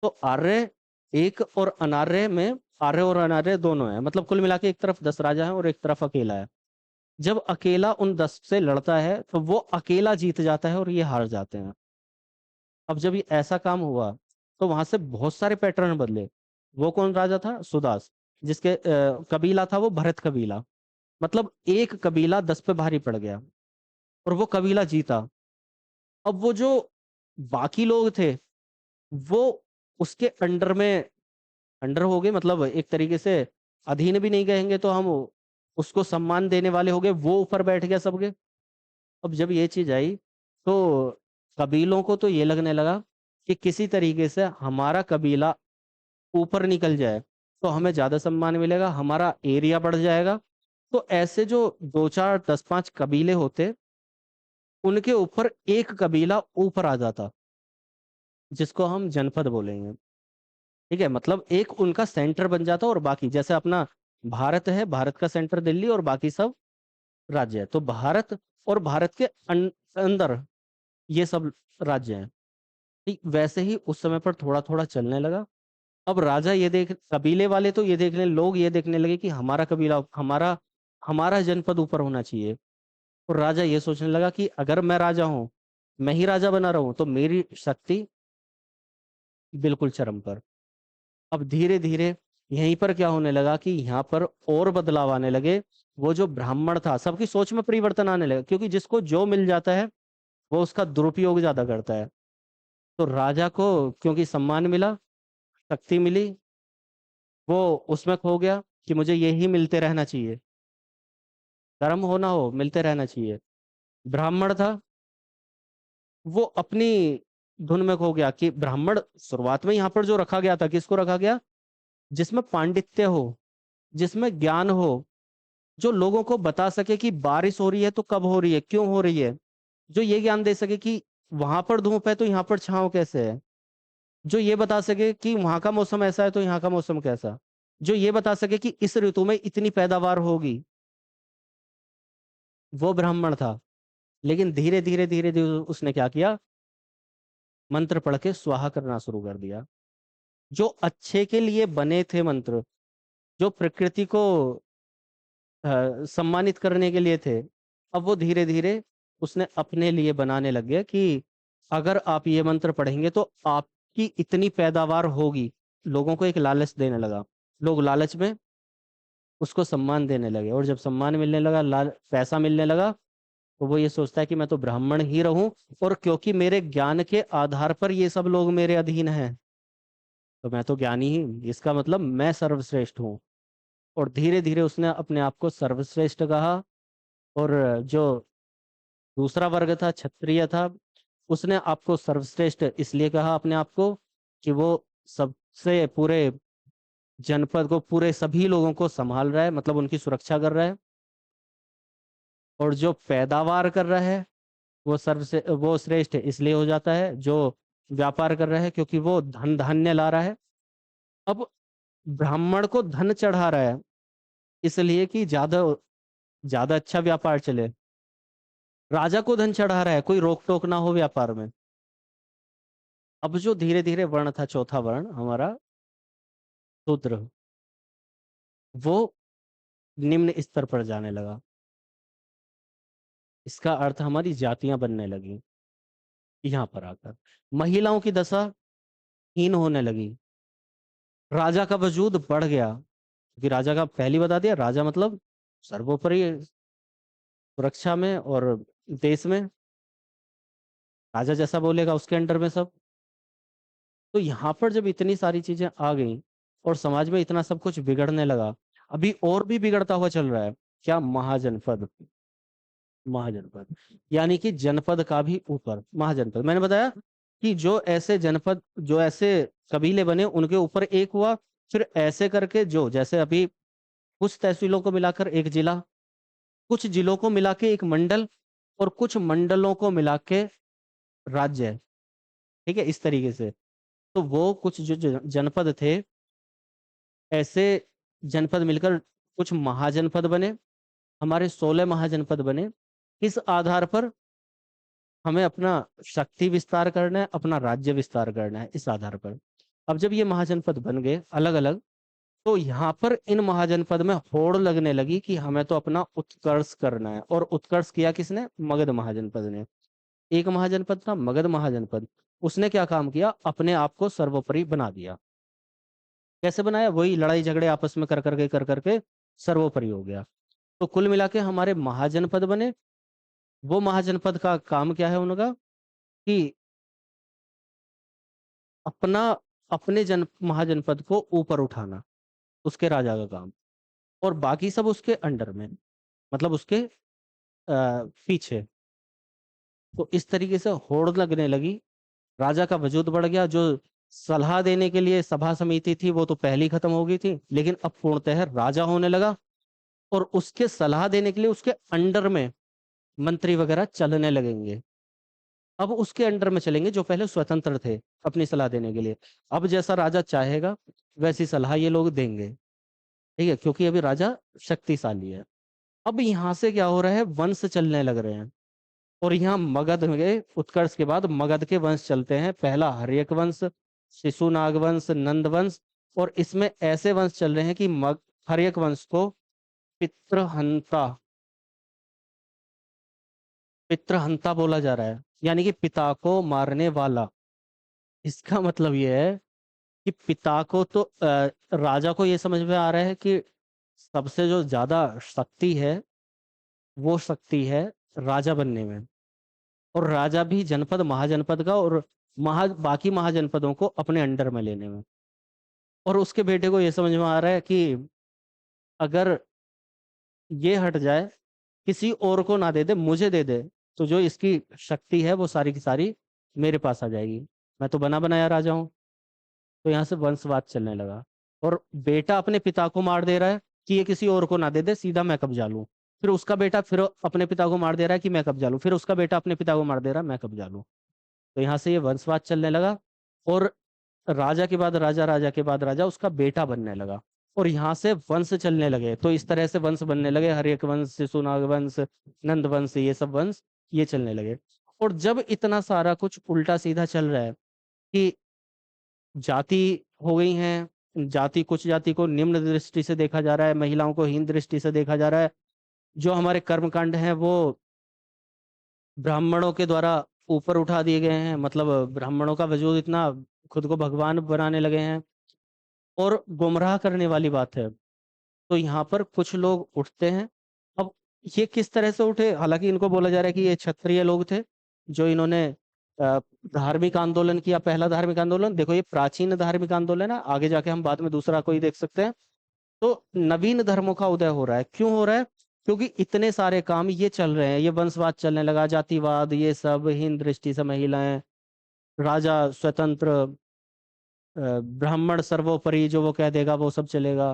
तो आर्य एक और अनार्य में, आर्य और अनार्य दोनों है, मतलब कुल मिला के एक तरफ 10 राजा है और एक तरफ अकेला है। जब अकेला उन 10 से लड़ता है तो वो अकेला जीत जाता है और ये हार जाते हैं। अब जब ये ऐसा काम हुआ तो वहां से बहुत सारे पैटर्न बदले। वो कौन राजा था, सुदास, जिसके कबीला था वो भरत कबीला। मतलब एक कबीला 10 पे भारी पड़ गया और वो कबीला जीता। अब वो जो बाकी लोग थे वो उसके अंडर में, अंडर हो गए, मतलब एक तरीके से अधीन भी नहीं कहेंगे तो हम, उसको सम्मान देने वाले हो गए, वो ऊपर बैठ गया सबके। अब जब ये चीज आई तो कबीलों को तो ये लगने लगा कि किसी तरीके से हमारा कबीला ऊपर निकल जाए तो हमें ज्यादा सम्मान मिलेगा, हमारा एरिया बढ़ जाएगा। तो ऐसे जो 2 4 10 5 कबीले होते, उनके ऊपर एक कबीला ऊपर आ जाता, जिसको हम जनपद बोलेंगे। ठीक है, मतलब एक उनका सेंटर बन जाता, और बाकी जैसे अपना भारत है, भारत का सेंटर दिल्ली और बाकी सब राज्य है, तो भारत और भारत के अंदर ये सब राज्य हैं। ठीक वैसे ही उस समय पर थोड़ा थोड़ा चलने लगा। अब राजा ये देख, कबीले वाले तो ये देखने, लोग ये देखने लगे कि हमारा कबीला, हमारा हमारा जनपद ऊपर होना चाहिए। और राजा ये सोचने लगा कि अगर मैं राजा हूं, मैं ही राजा बना रहा हूं, तो मेरी शक्ति बिल्कुल चरम पर। अब धीरे धीरे यहीं पर क्या होने लगा कि यहाँ पर और बदलाव आने लगे। वो जो ब्राह्मण था, सबकी सोच में परिवर्तन आने लगा, क्योंकि जिसको जो मिल जाता है वो उसका दुरुपयोग ज्यादा करता है। तो राजा को क्योंकि सम्मान मिला, शक्ति मिली, वो उसमें खो गया कि मुझे यही मिलते रहना चाहिए, धर्म हो ना हो मिलते रहना चाहिए। ब्राह्मण था, वो अपनी धुन में खो गया कि ब्राह्मण शुरुआत में यहाँ पर जो रखा गया था, किसको रखा गया, जिसमें पांडित्य हो, जिसमें ज्ञान हो, जो लोगों को बता सके कि बारिश हो रही है तो कब हो रही है, क्यों हो रही है, जो ये ज्ञान दे सके कि वहां पर धूप है तो यहाँ पर छांव कैसे है, जो ये बता सके कि वहां का मौसम ऐसा है तो यहाँ का मौसम कैसा, जो ये बता सके कि इस ऋतु में इतनी पैदावार होगी। वो ब्राह्मण था, लेकिन धीरे धीरे धीरे धीरे उसने क्या किया, मंत्र पढ़ के स्वाहा करना शुरू कर दिया। जो अच्छे के लिए बने थे मंत्र, जो प्रकृति को सम्मानित करने के लिए थे, अब वो धीरे धीरे उसने अपने लिए बनाने लग गया कि अगर आप ये मंत्र पढ़ेंगे तो आपकी इतनी पैदावार होगी। लोगों को एक लालच देने लगा, लोग लालच में उसको सम्मान देने लगे, और जब सम्मान मिलने लगा, लाल पैसा मिलने लगा, तो वो ये सोचता है कि मैं तो ब्राह्मण ही रहूं, और क्योंकि मेरे ज्ञान के आधार पर ये सब लोग मेरे अधीन हैं, तो मैं तो ज्ञानी ही, इसका मतलब मैं सर्वश्रेष्ठ हूँ। और धीरे धीरे उसने अपने आप को सर्वश्रेष्ठ कहा। और जो दूसरा वर्ग था, क्षत्रिय था, उसने आपको सर्वश्रेष्ठ इसलिए कहा अपने आप को कि वो सबसे पूरे जनपद को, पूरे सभी लोगों को संभाल रहा है, मतलब उनकी सुरक्षा कर रहा है। और जो पैदावार कर रहा है वो श्रेष्ठ इसलिए हो जाता है, जो व्यापार कर रहा है क्योंकि वो धन धान्य ला रहा है। अब ब्राह्मण को धन चढ़ा रहा है इसलिए कि ज्यादा ज्यादा अच्छा व्यापार चले। राजा को धन चढ़ा रहा है, कोई रोक टोक ना हो व्यापार में। अब जो धीरे धीरे वर्ण था, चौथा वर्ण हमारा शूद्र, वो निम्न स्तर पर जाने लगा। इसका अर्थ हमारी जातियां बनने लगी। यहाँ पर आकर महिलाओं की दशा हीन होने लगी। राजा का वजूद बढ़ गया, क्योंकि राजा का पहले बता दिया, राजा मतलब सर्वोपरि सुरक्षा में और देश में राजा जैसा बोलेगा उसके अंडर में सब। तो यहाँ पर जब इतनी सारी चीजें आ गई और समाज में इतना सब कुछ बिगड़ने लगा, अभी और भी बिगड़ता हुआ चल रहा है। क्या? महाजनपद। महाजनपद यानी कि जनपद का भी ऊपर महाजनपद। मैंने बताया कि जो ऐसे जनपद, जो ऐसे कबीले बने, उनके ऊपर एक हुआ, फिर ऐसे करके जो, जैसे अभी कुछ तहसीलों को मिलाकर एक जिला, कुछ जिलों को मिला के एक मंडल, और कुछ मंडलों को मिला के राज्य है। ठीक है, इस तरीके से। तो वो कुछ जो जनपद थे, ऐसे जनपद मिलकर कुछ महाजनपद बने। हमारे 16 महाजनपद बने। इस आधार पर हमें अपना शक्ति विस्तार करना है, अपना राज्य विस्तार करना है, इस आधार पर। अब जब ये महाजनपद बन गए अलग अलग, तो यहाँ पर इन महाजनपद में होड़ लगने लगी कि हमें तो अपना उत्कर्ष करना है। और उत्कर्ष किया किसने? मगध महाजनपद ने। एक महाजनपद था मगध महाजनपद, उसने क्या काम किया? अपने आप को सर्वोपरि बना दिया। कैसे बनाया? वही लड़ाई झगड़े आपस में कर करके सर्वोपरि हो गया। तो कुल मिला के हमारे महाजनपद बने। वो महाजनपद का काम क्या है उनका? कि अपना, अपने जन महाजनपद को ऊपर उठाना, उसके राजा का काम। और बाकी सब उसके अंडर में, मतलब उसके पीछे। तो इस तरीके से होड़ लगने लगी, राजा का वजूद बढ़ गया। जो सलाह देने के लिए सभा समिति थी वो तो पहले खत्म हो गई थी, लेकिन अब पूर्णतः राजा होने लगा। और उसके सलाह देने के लिए उसके अंडर में मंत्री वगैरह चलने लगेंगे। अब उसके अंडर में चलेंगे जो पहले स्वतंत्र थे अपनी सलाह देने के लिए। अब जैसा राजा चाहेगा वैसी सलाह ये लोग देंगे। ठीक है, क्योंकि अभी राजा शक्तिशाली है। अब यहाँ से क्या हो रहा है? वंश चलने लग रहे हैं। और यहाँ मगध के उत्कर्ष के बाद मगध के वंश चलते हैं। पहला हर्यक वंश, शिशुनाग वंश, नंद वंश। और इसमें ऐसे वंश चल रहे हैं कि हर्यक वंश को पितृहंता, पितृहंता बोला जा रहा है, यानी कि पिता को मारने वाला। इसका मतलब ये है कि पिता को तो राजा को ये समझ में आ रहा है कि सबसे जो ज्यादा शक्ति है, वो शक्ति है राजा बनने में। और राजा भी जनपद महाजनपद का, और बाकी महाजनपदों को अपने अंडर में लेने में। और उसके बेटे को ये समझ में आ रहा है कि अगर ये हट जाए, किसी और को ना दे दे, मुझे दे दे, तो जो इसकी शक्ति है वो सारी की सारी मेरे पास आ जाएगी। मैं तो बना बनाया राजा हूँ। तो यहाँ से वंशवाद चलने लगा। और बेटा अपने पिता को मार दे रहा है कि ये किसी और को ना दे दे, सीधा मैं कब्जा लूं। फिर उसका बेटा फिर अपने पिता को मार दे रहा है कि मैं कब्जा लूं। फिर उसका बेटा अपने पिता को मार दे रहा है, मैं कब्जा लूं। तो यहाँ से ये वंशवाद चलने लगा। और राजा के बाद राजा, राजा के बाद राजा उसका बेटा बनने लगा। और यहाँ से वंश चलने लगे। तो इस तरह से वंश बनने लगे, हर्यक वंश, शिशुनाग वंश, नंद वंश, ये सब वंश ये चलने लगे। और जब इतना सारा कुछ उल्टा सीधा चल रहा है कि जाति हो गई हैं, जाति, कुछ जाति को निम्न दृष्टि से देखा जा रहा है, महिलाओं को हीन दृष्टि से देखा जा रहा है, जो हमारे कर्मकांड हैं वो ब्राह्मणों के द्वारा ऊपर उठा दिए गए हैं, मतलब ब्राह्मणों का वजूद इतना, खुद को भगवान बनाने लगे हैं। और गुमराह करने वाली बात है। तो यहाँ पर कुछ लोग उठते हैं। अब ये किस तरह से उठे, हालांकि इनको बोला जा रहा है कि ये क्षत्रिय लोग थे, जो इन्होंने धार्मिक आंदोलन किया, पहला धार्मिक आंदोलन। देखो ये प्राचीन धार्मिक आंदोलन है, आगे जाके हम बाद में दूसरा कोई देख सकते हैं। तो नवीन धर्मों का उदय हो रहा है। क्यों हो रहा है? क्योंकि इतने सारे काम ये चल रहे हैं, ये वंशवाद चलने लगा, जातिवाद, ये सब, हीन दृष्टि से महिलाएं, राजा स्वतंत्र, ब्राह्मण सर्वोपरि, जो वो कह देगा वो सब चलेगा।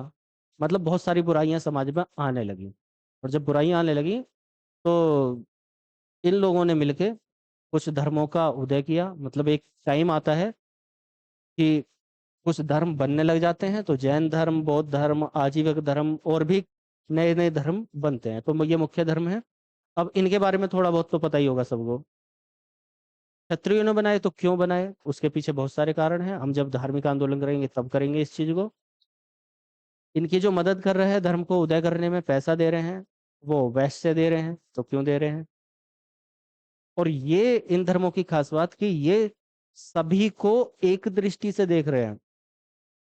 मतलब बहुत सारी बुराइयां समाज में आने लगी। और जब बुराइयां आने लगी तो इन लोगों ने मिलके कुछ धर्मों का उदय किया। मतलब एक टाइम आता है कि कुछ धर्म बनने लग जाते हैं, तो जैन धर्म, बौद्ध धर्म, आजीविक धर्म, और भी नए नए धर्म बनते हैं। तो ये मुख्य धर्म है। अब इनके बारे में थोड़ा बहुत तो पता ही होगा सबको। क्षत्रियों ने बनाए तो क्यों बनाए, उसके पीछे बहुत सारे कारण हैं। हम जब धार्मिक आंदोलन करेंगे तब करेंगे इस चीज को। इनकी जो मदद कर रहे हैं धर्म को उदय करने में, पैसा दे रहे हैं, वो वैश्य दे रहे हैं। तो क्यों दे रहे हैं? और ये इन धर्मों की खास बात कि ये सभी को एक दृष्टि से देख रहे हैं।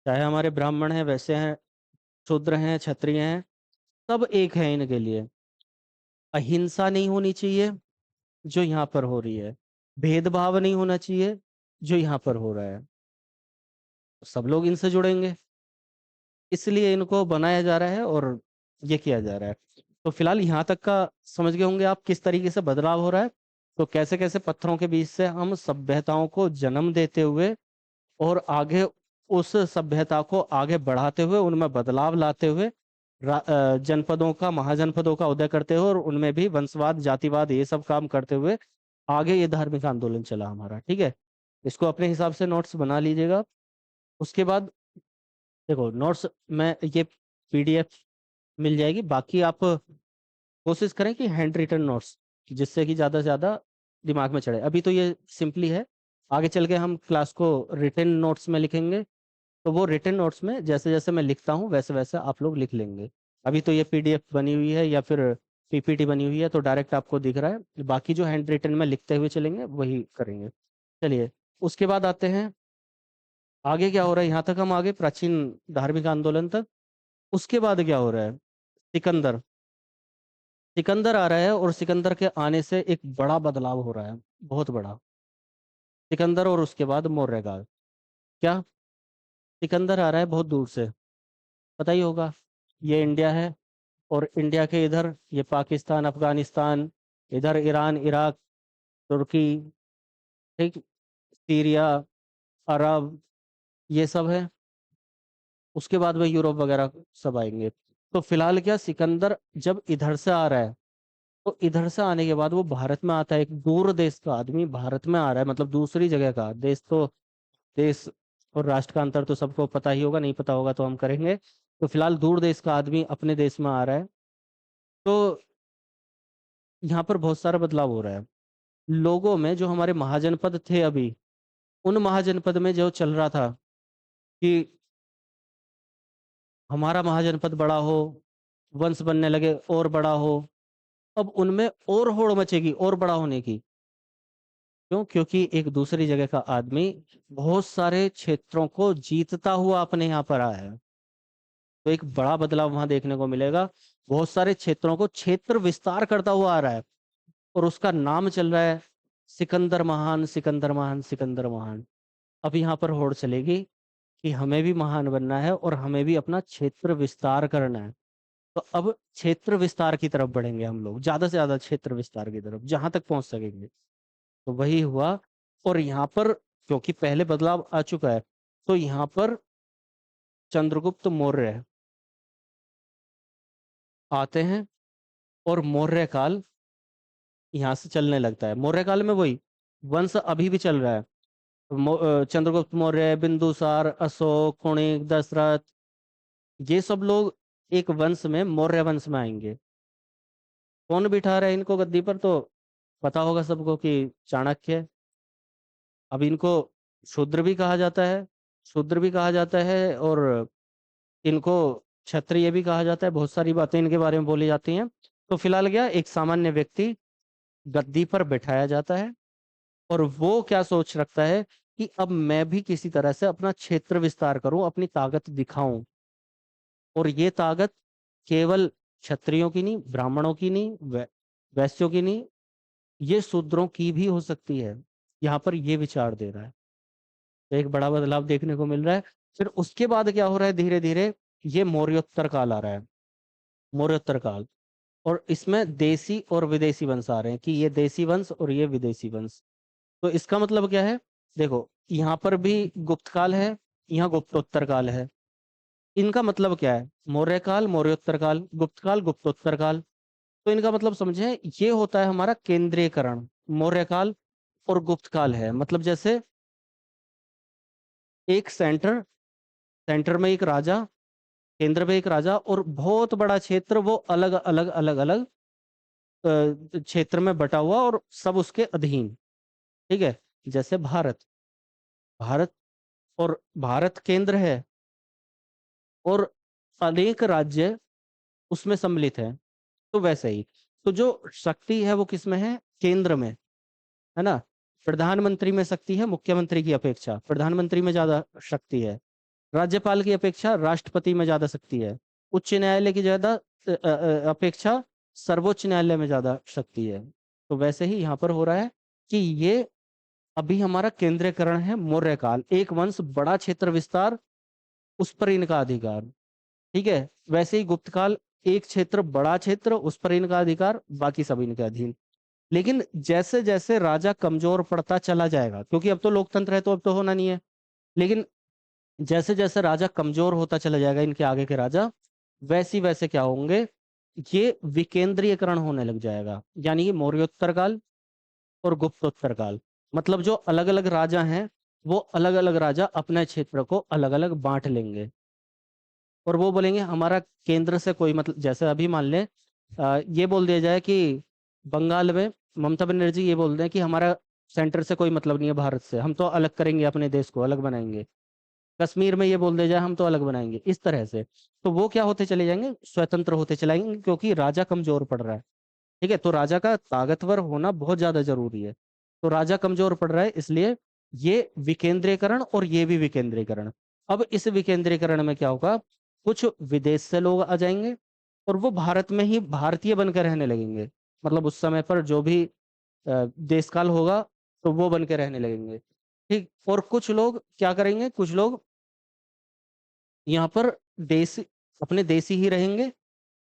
चाहे हमारे ब्राह्मण हैं, वैश्य हैं, शूद्र हैं, क्षत्रिय हैं, सब एक है इनके लिए। अहिंसा नहीं होनी चाहिए, जो यहाँ पर हो रही है। भेदभाव नहीं होना चाहिए, जो यहाँ पर हो रहा है। सब लोग इनसे जुड़ेंगे, इसलिए इनको बनाया जा रहा है और ये किया जा रहा है। तो फिलहाल यहाँ तक का समझ गए होंगे आप किस तरीके से बदलाव हो रहा है। तो कैसे कैसे पत्थरों के बीच से हम सभ्यताओं को जन्म देते हुए और आगे उस सभ्यता को आगे बढ़ाते हुए, उनमें बदलाव लाते हुए, जनपदों का, महाजनपदों का उदय करते हुए, और उनमें भी वंशवाद, जातिवाद, ये सब काम करते हुए आगे ये धार्मिक आंदोलन चला हमारा। ठीक है, इसको अपने हिसाब से नोट्स बना लीजिएगा। उसके बाद देखो नोट्स में ये पीडीएफ मिल जाएगी। बाकी आप कोशिश करें कि हैंड रिटन नोट्स, जिससे कि ज़्यादा से ज़्यादा दिमाग में चढ़े। अभी तो ये सिंपली है, आगे चल के हम क्लास को रिटन नोट्स में लिखेंगे। तो वो रिटन नोट्स में जैसे जैसे मैं लिखता हूँ वैसे वैसे आप लोग लिख लेंगे। अभी तो ये पीडीएफ बनी हुई है या फिर पीपीटी बनी हुई है, तो डायरेक्ट आपको दिख रहा है। बाकी जो हैंड रिटन में लिखते हुए चलेंगे वही करेंगे। चलिए, उसके बाद आते हैं आगे क्या हो रहा है। यहाँ तक हम आगे प्राचीन धार्मिक आंदोलन तक। उसके बाद क्या हो रहा है? सिकंदर सिकंदर आ रहा है, और सिकंदर के आने से एक बड़ा बदलाव हो रहा है, बहुत बड़ा। सिकंदर और उसके बाद मौर्य काल। क्या? सिकंदर आ रहा है बहुत दूर से, पता ही होगा। ये इंडिया है, और इंडिया के इधर ये पाकिस्तान, अफगानिस्तान, इधर ईरान, इराक, तुर्की, ठीक, सीरिया, अरब, ये सब है। उसके बाद में यूरोप वगैरह सब आएंगे। तो फिलहाल क्या, सिकंदर जब इधर से आ रहा है, तो इधर से आने के बाद वो भारत में आता है। एक दूर देश का आदमी भारत में आ रहा है, मतलब दूसरी जगह का देश। तो देश और राष्ट्र का अंतर तो सबको पता ही होगा, नहीं पता होगा तो हम करेंगे। तो फिलहाल दूर देश का आदमी अपने देश में आ रहा है। तो यहाँ पर बहुत सारा बदलाव हो रहा है लोगों में। जो हमारे महाजनपद थे अभी, उन महाजनपद में जो चल रहा था कि हमारा महाजनपद बड़ा हो, वंश बनने लगे और बड़ा हो, अब उनमें और होड़ मचेगी और बड़ा होने की। क्यों? क्योंकि एक दूसरी जगह का आदमी बहुत सारे क्षेत्रों को जीतता हुआ अपने यहाँ पर आया है। तो एक बड़ा बदलाव वहां देखने को मिलेगा। बहुत सारे क्षेत्रों को क्षेत्र विस्तार करता हुआ आ रहा है, और उसका नाम चल रहा है सिकंदर महान, सिकंदर महान, सिकंदर महान। अब यहाँ पर होड़ चलेगी कि हमें भी महान बनना है और हमें भी अपना क्षेत्र विस्तार करना है। तो अब क्षेत्र विस्तार की तरफ बढ़ेंगे हम लोग, ज्यादा से ज्यादा क्षेत्र विस्तार की तरफ, जहां तक पहुंच सकेंगे। तो वही हुआ। और यहाँ पर क्योंकि पहले बदलाव आ चुका है, तो यहाँ पर चंद्रगुप्त मौर्य आते हैं, और मौर्य काल यहाँ से चलने लगता है। मौर्य काल में वही वंश अभी भी चल रहा है। चंद्रगुप्त मौर्य, बिंदुसार, अशोक, कुणिक, दशरथ, ये सब लोग एक वंश में, मौर्य वंश में आएंगे। कौन बिठा रहा है इनको गद्दी पर? तो पता होगा सबको कि चाणक्य। अब इनको शूद्र भी कहा जाता है, शूद्र भी कहा जाता है, और इनको क्षत्रिय भी कहा जाता है। बहुत सारी बातें इनके बारे में बोली जाती हैं। तो फिलहाल क्या, एक सामान्य व्यक्ति गद्दी पर बैठाया जाता है, और वो क्या सोच रखता है कि अब मैं भी किसी तरह से अपना क्षेत्र विस्तार करूं, अपनी ताकत दिखाऊं। और ये ताकत केवल क्षत्रियों की नहीं, ब्राह्मणों की नहीं, वैश्यों की नहीं, ये शूद्रों की भी हो सकती है। यहाँ पर ये विचार दे रहा है। तो एक बड़ा बदलाव देखने को मिल रहा है। फिर उसके बाद क्या हो रहा है, धीरे धीरे ये मौर्योत्तर काल आ रहा है। मौर्योत्तर काल, और इसमें देसी और विदेशी वंश आ रहे हैं, कि ये देसी वंश और ये विदेशी वंश। तो इसका मतलब क्या है? देखो, यहाँ पर भी गुप्त काल है, यहाँ गुप्तोत्तर काल है। इनका मतलब क्या है? मौर्य काल, मौर्योत्तर काल, गुप्त काल, गुप्तोत्तर काल। तो इनका मतलब समझे, ये होता है हमारा केंद्रीयकरण। मौर्य काल और गुप्त काल है, मतलब जैसे एक सेंटर, सेंटर में एक राजा, केंद्र में एक राजा, और बहुत बड़ा क्षेत्र वो अलग अलग अलग अलग क्षेत्र में बटा हुआ, और सब उसके अधीन। ठीक है? जैसे भारत, भारत, और भारत केंद्र है, और अनेक राज्य उसमें सम्मिलित है। तो वैसे ही, तो जो शक्ति है वो किस में है? केंद्र में, है ना? प्रधानमंत्री में शक्ति है मुख्यमंत्री की अपेक्षा, प्रधानमंत्री में ज्यादा शक्ति है। राज्यपाल की अपेक्षा राष्ट्रपति में ज्यादा शक्ति है। उच्च न्यायालय की ज्यादा अपेक्षा सर्वोच्च न्यायालय में ज्यादा शक्ति है। तो वैसे ही यहाँ पर हो रहा है कि ये अभी हमारा केंद्रीकरण है, मौर्य काल, एक वंश, बड़ा क्षेत्र विस्तार, उस पर इनका अधिकार। ठीक है? वैसे ही गुप्त काल, एक क्षेत्र, बड़ा क्षेत्र, उस पर इनका अधिकार, बाकी सब इनके अधीन। लेकिन जैसे जैसे राजा कमजोर पड़ता चला जाएगा, क्योंकि अब तो लोकतंत्र है तो अब तो होना नहीं है, लेकिन जैसे जैसे राजा कमजोर होता चला जाएगा, इनके आगे के राजा, वैसे वैसे क्या होंगे, ये विकेंद्रीयकरण होने लग जाएगा। यानी कि मौर्योत्तर काल और गुप्तोत्तर काल, मतलब जो अलग अलग राजा हैं, वो अलग अलग राजा अपने क्षेत्र को अलग अलग बांट लेंगे, और वो बोलेंगे हमारा केंद्र से कोई मतलब, जैसे अभी मान लें ये बोल दिया जाए कि बंगाल में ममता बनर्जी ये बोल दें कि हमारा सेंटर से कोई मतलब नहीं है, भारत से, हम तो अलग करेंगे, अपने देश को अलग बनाएंगे। कश्मीर में ये बोल दिया जाए हम तो अलग बनाएंगे, इस तरह से। तो वो क्या होते चले जाएंगे? स्वतंत्र होते चले जाएंगे, क्योंकि राजा कमजोर पड़ रहा है। ठीक है? तो राजा का ताकतवर होना बहुत ज्यादा जरूरी है। तो राजा कमजोर पड़ रहा है, इसलिए ये विकेंद्रीकरण, और ये भी विकेंद्रीकरण। अब इस विकेंद्रीकरण में क्या होगा, कुछ विदेश से लोग आ जाएंगे, और वो भारत में ही भारतीय बनकर रहने लगेंगे। मतलब उस समय पर जो भी देश काल होगा, तो वो बन के रहने लगेंगे। ठीक? और कुछ लोग क्या करेंगे, कुछ लोग यहाँ पर देसी, अपने देसी ही रहेंगे,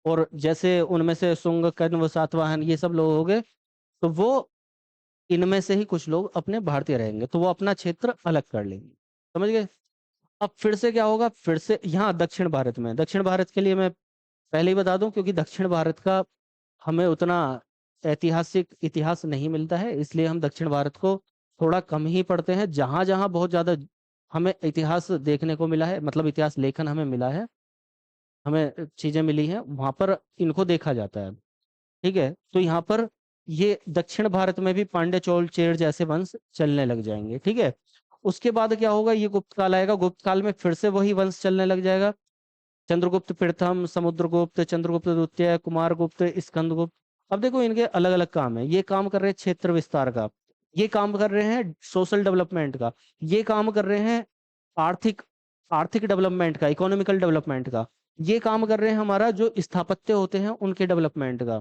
और जैसे उनमें से शुंग, कण्व, सातवाहन, ये सब लोग हो गए, तो वो इनमें से ही कुछ लोग अपने भारतीय रहेंगे, तो वो अपना क्षेत्र अलग कर लेंगे। समझ गए? अब फिर से क्या होगा, फिर से यहाँ दक्षिण भारत में, दक्षिण भारत के लिए मैं पहले ही बता दूं, क्योंकि दक्षिण भारत का हमें उतना ऐतिहासिक इतिहास नहीं मिलता है, इसलिए हम दक्षिण भारत को थोड़ा कम ही पढ़ते हैं। जहां जहां बहुत ज्यादा हमें इतिहास देखने को मिला है, मतलब इतिहास लेखन हमें मिला है, हमें चीजें मिली हैं, वहां पर इनको देखा जाता है। ठीक है? तो यहाँ पर ये दक्षिण भारत में भी पांड्य, चोल, चेर जैसे वंश चलने लग जाएंगे। ठीक है? उसके बाद क्या होगा, ये गुप्त काल आएगा, गुप्त काल में फिर से वही वंश चलने लग जाएगा। चंद्रगुप्त प्रथम, समुद्रगुप्त, चंद्रगुप्त द्वितीय, कुमारगुप्त, स्कंदगुप्त। अब देखो, इनके अलग अलग काम है। ये काम कर रहे हैं क्षेत्र विस्तार का, ये काम कर रहे हैं सोशल डेवलपमेंट का, ये काम कर रहे हैं आर्थिक, आर्थिक डेवलपमेंट का, इकोनॉमिकल डेवलपमेंट का, ये काम कर रहे हैं हमारा जो स्थापत्य होते हैं उनके डेवलपमेंट का,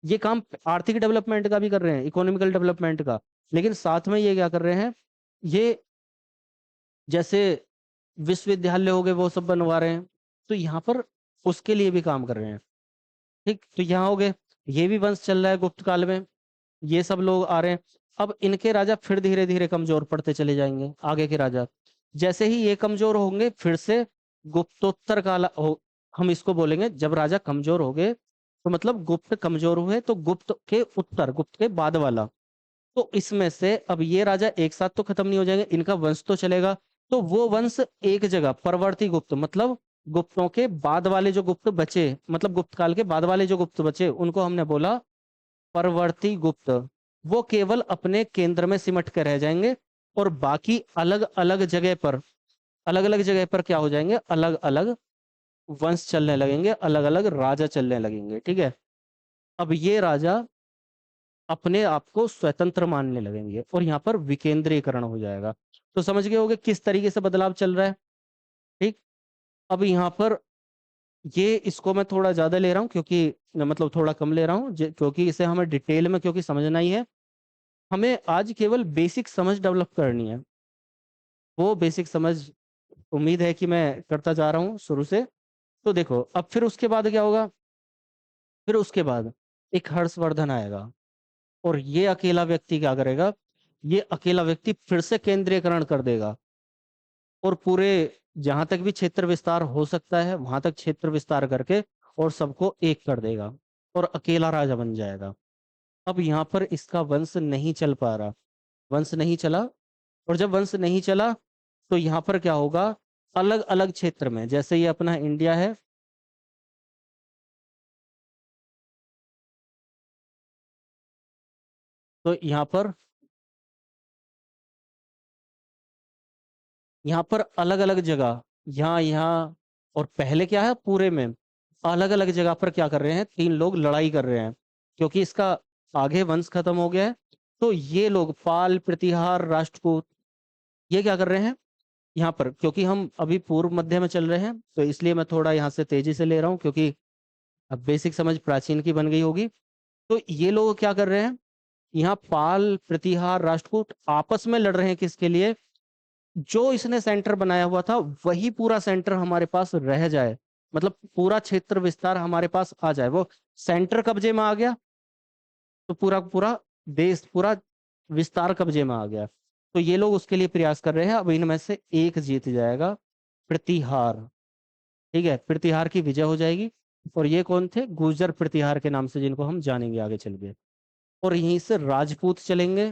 ये काम आर्थिक डेवलपमेंट का भी कर रहे हैं, इकोनॉमिकल डेवलपमेंट का। लेकिन साथ में ये क्या कर रहे हैं, ये जैसे विश्वविद्यालय हो गए वो सब बनवा रहे हैं, तो यहाँ पर उसके लिए भी काम कर रहे हैं। ठीक? तो यहाँ हो गए, ये भी वंश चल रहा है गुप्त काल में, ये सब लोग आ रहे हैं। अब इनके राजा फिर धीरे धीरे कमजोर पड़ते चले जाएंगे, आगे के राजा। जैसे ही ये कमजोर होंगे, फिर से गुप्तोत्तर काल हो, हम इसको बोलेंगे। जब राजा कमजोर हो गए, तो मतलब गुप्त कमजोर हुए, तो गुप्त के उत्तर, गुप्त के बाद वाला, तो इसमें से अब ये राजा एक साथ तो खत्म नहीं हो जाएंगे, इनका वंश तो चलेगा। तो वो वंश एक जगह, परवर्ती गुप्त, मतलब गुप्तों के बाद वाले जो गुप्त बचे, मतलब गुप्त काल के बाद वाले जो गुप्त बचे, उनको हमने बोला परवर्ती गुप्त। वो केवल अपने केंद्र में सिमट कर रह जाएंगे, और बाकी अलग अलग जगह पर, अलग अलग जगह पर क्या हो जाएंगे, अलग अलग वंश चलने लगेंगे, अलग अलग राजा चलने लगेंगे। ठीक है। अब ये राजा अपने आप को स्वतंत्र मानने लगेंगे, और यहाँ पर विकेंद्रीकरण हो जाएगा। तो समझ गए होगे किस तरीके से बदलाव चल रहा है। ठीक। अब यहाँ पर ये, इसको मैं थोड़ा ज्यादा ले रहा हूँ, क्योंकि मतलब थोड़ा कम ले रहा हूँ, क्योंकि इसे हमें डिटेल में क्योंकि समझना ही है। हमें आज केवल बेसिक समझ डेवलप करनी है। वो बेसिक समझ उम्मीद है कि मैं करता जा रहा हूँ शुरू से। तो देखो, अब फिर उसके बाद क्या होगा, फिर उसके बाद एक हर्षवर्धन आएगा, और ये अकेला व्यक्ति क्या करेगा, ये अकेला व्यक्ति फिर से केंद्रीयकरण कर देगा, और पूरे जहां तक भी क्षेत्र विस्तार हो सकता है वहां तक क्षेत्र विस्तार करके और सबको एक कर देगा, और अकेला राजा बन जाएगा। अब यहाँ पर इसका वंश नहीं चल पा रहा, वंश नहीं चला। और जब वंश नहीं चला, तो यहाँ पर क्या होगा, अलग अलग क्षेत्र में, जैसे ये अपना इंडिया है, तो यहाँ पर अलग अलग जगह, यहाँ यहाँ, और पहले क्या है, पूरे में अलग अलग जगह पर क्या कर रहे हैं, तीन लोग लड़ाई कर रहे हैं, क्योंकि इसका आगे वंश खत्म हो गया है। तो ये लोग पाल, प्रतिहार, राष्ट्रकूट, ये क्या कर रहे हैं यहाँ पर, क्योंकि हम अभी पूर्व मध्य में चल रहे हैं, तो इसलिए मैं थोड़ा यहाँ से तेजी से ले रहा हूँ, क्योंकि अब बेसिक समझ प्राचीन की बन गई होगी। तो ये लोग क्या कर रहे हैं, यहाँ पाल, प्रतिहार, राष्ट्रकूट आपस में लड़ रहे हैं, किसके लिए, जो इसने सेंटर बनाया हुआ था वही पूरा सेंटर हमारे पास रह जाए, मतलब पूरा क्षेत्र विस्तार हमारे पास आ जाए। वो सेंटर कब्जे में आ गया, तो पूरा पूरा देश, पूरा विस्तार कब्जे में आ गया। तो ये लोग उसके लिए प्रयास कर रहे हैं। अब इनमें से एक जीत जाएगा, प्रतिहार। ठीक है, प्रतिहार की विजय हो जाएगी। और ये कौन थे, गुर्जर प्रतिहार के नाम से जिनको हम जानेंगे आगे चल के। और यहीं से राजपूत चलेंगे,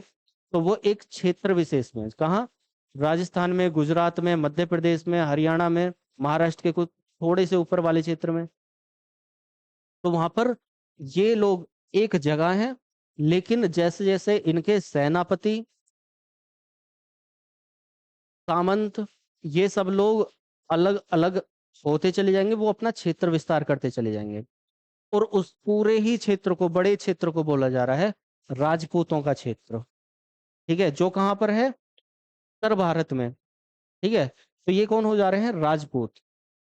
तो वो एक क्षेत्र विशेष में, कहाँ, राजस्थान में, गुजरात में, मध्य प्रदेश में, हरियाणा में, महाराष्ट्र के कुछ थोड़े से ऊपर वाले क्षेत्र में, तो वहां पर ये लोग एक जगह हैं। लेकिन जैसे जैसे इनके सेनापति, सामंत, ये सब लोग अलग अलग होते चले जाएंगे, वो अपना क्षेत्र विस्तार करते चले जाएंगे। और उस पूरे ही क्षेत्र को, बड़े क्षेत्र को बोला जा रहा है राजपूतों का क्षेत्र। ठीक है, जो कहाँ पर है, उत्तर भारत में। ठीक है। तो ये कौन हो जा रहे हैं, राजपूत।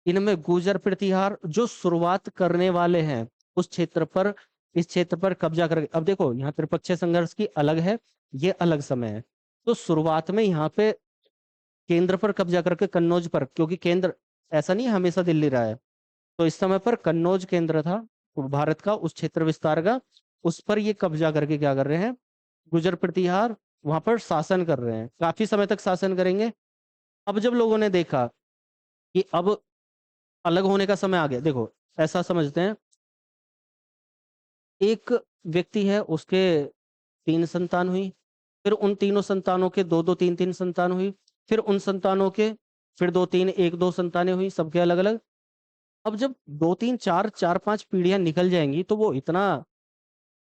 इनमें गुर्जर प्रतिहार जो शुरुआत करने वाले हैं उस क्षेत्र पर, इस क्षेत्र पर कब्जा कर, अब देखो यहाँ त्रिपक्षीय संघर्ष की अलग है, ये अलग समय है। तो शुरुआत में यहाँ पे केंद्र पर कब्जा करके, कन्नौज पर, क्योंकि केंद्र ऐसा नहीं है हमेशा दिल्ली रहा है, तो इस समय पर कन्नौज केंद्र था भारत का, उस क्षेत्र विस्तार का। उस पर ये कब्जा करके क्या कर रहे हैं, गुर्जर प्रतिहार वहां पर शासन कर रहे हैं, काफी समय तक शासन करेंगे। अब जब लोगों ने देखा कि अब अलग होने का समय आ गया, देखो ऐसा समझते हैं, एक व्यक्ति है, उसके तीन संतान हुई, फिर उन तीनों संतानों के दो दो तीन तीन संतान हुई, फिर उन संतानों के फिर दो तीन एक दो संतानें हुई, सबके अलग अलग। अब जब दो तीन चार चार पांच पीढ़ियां निकल जाएंगी, तो वो इतना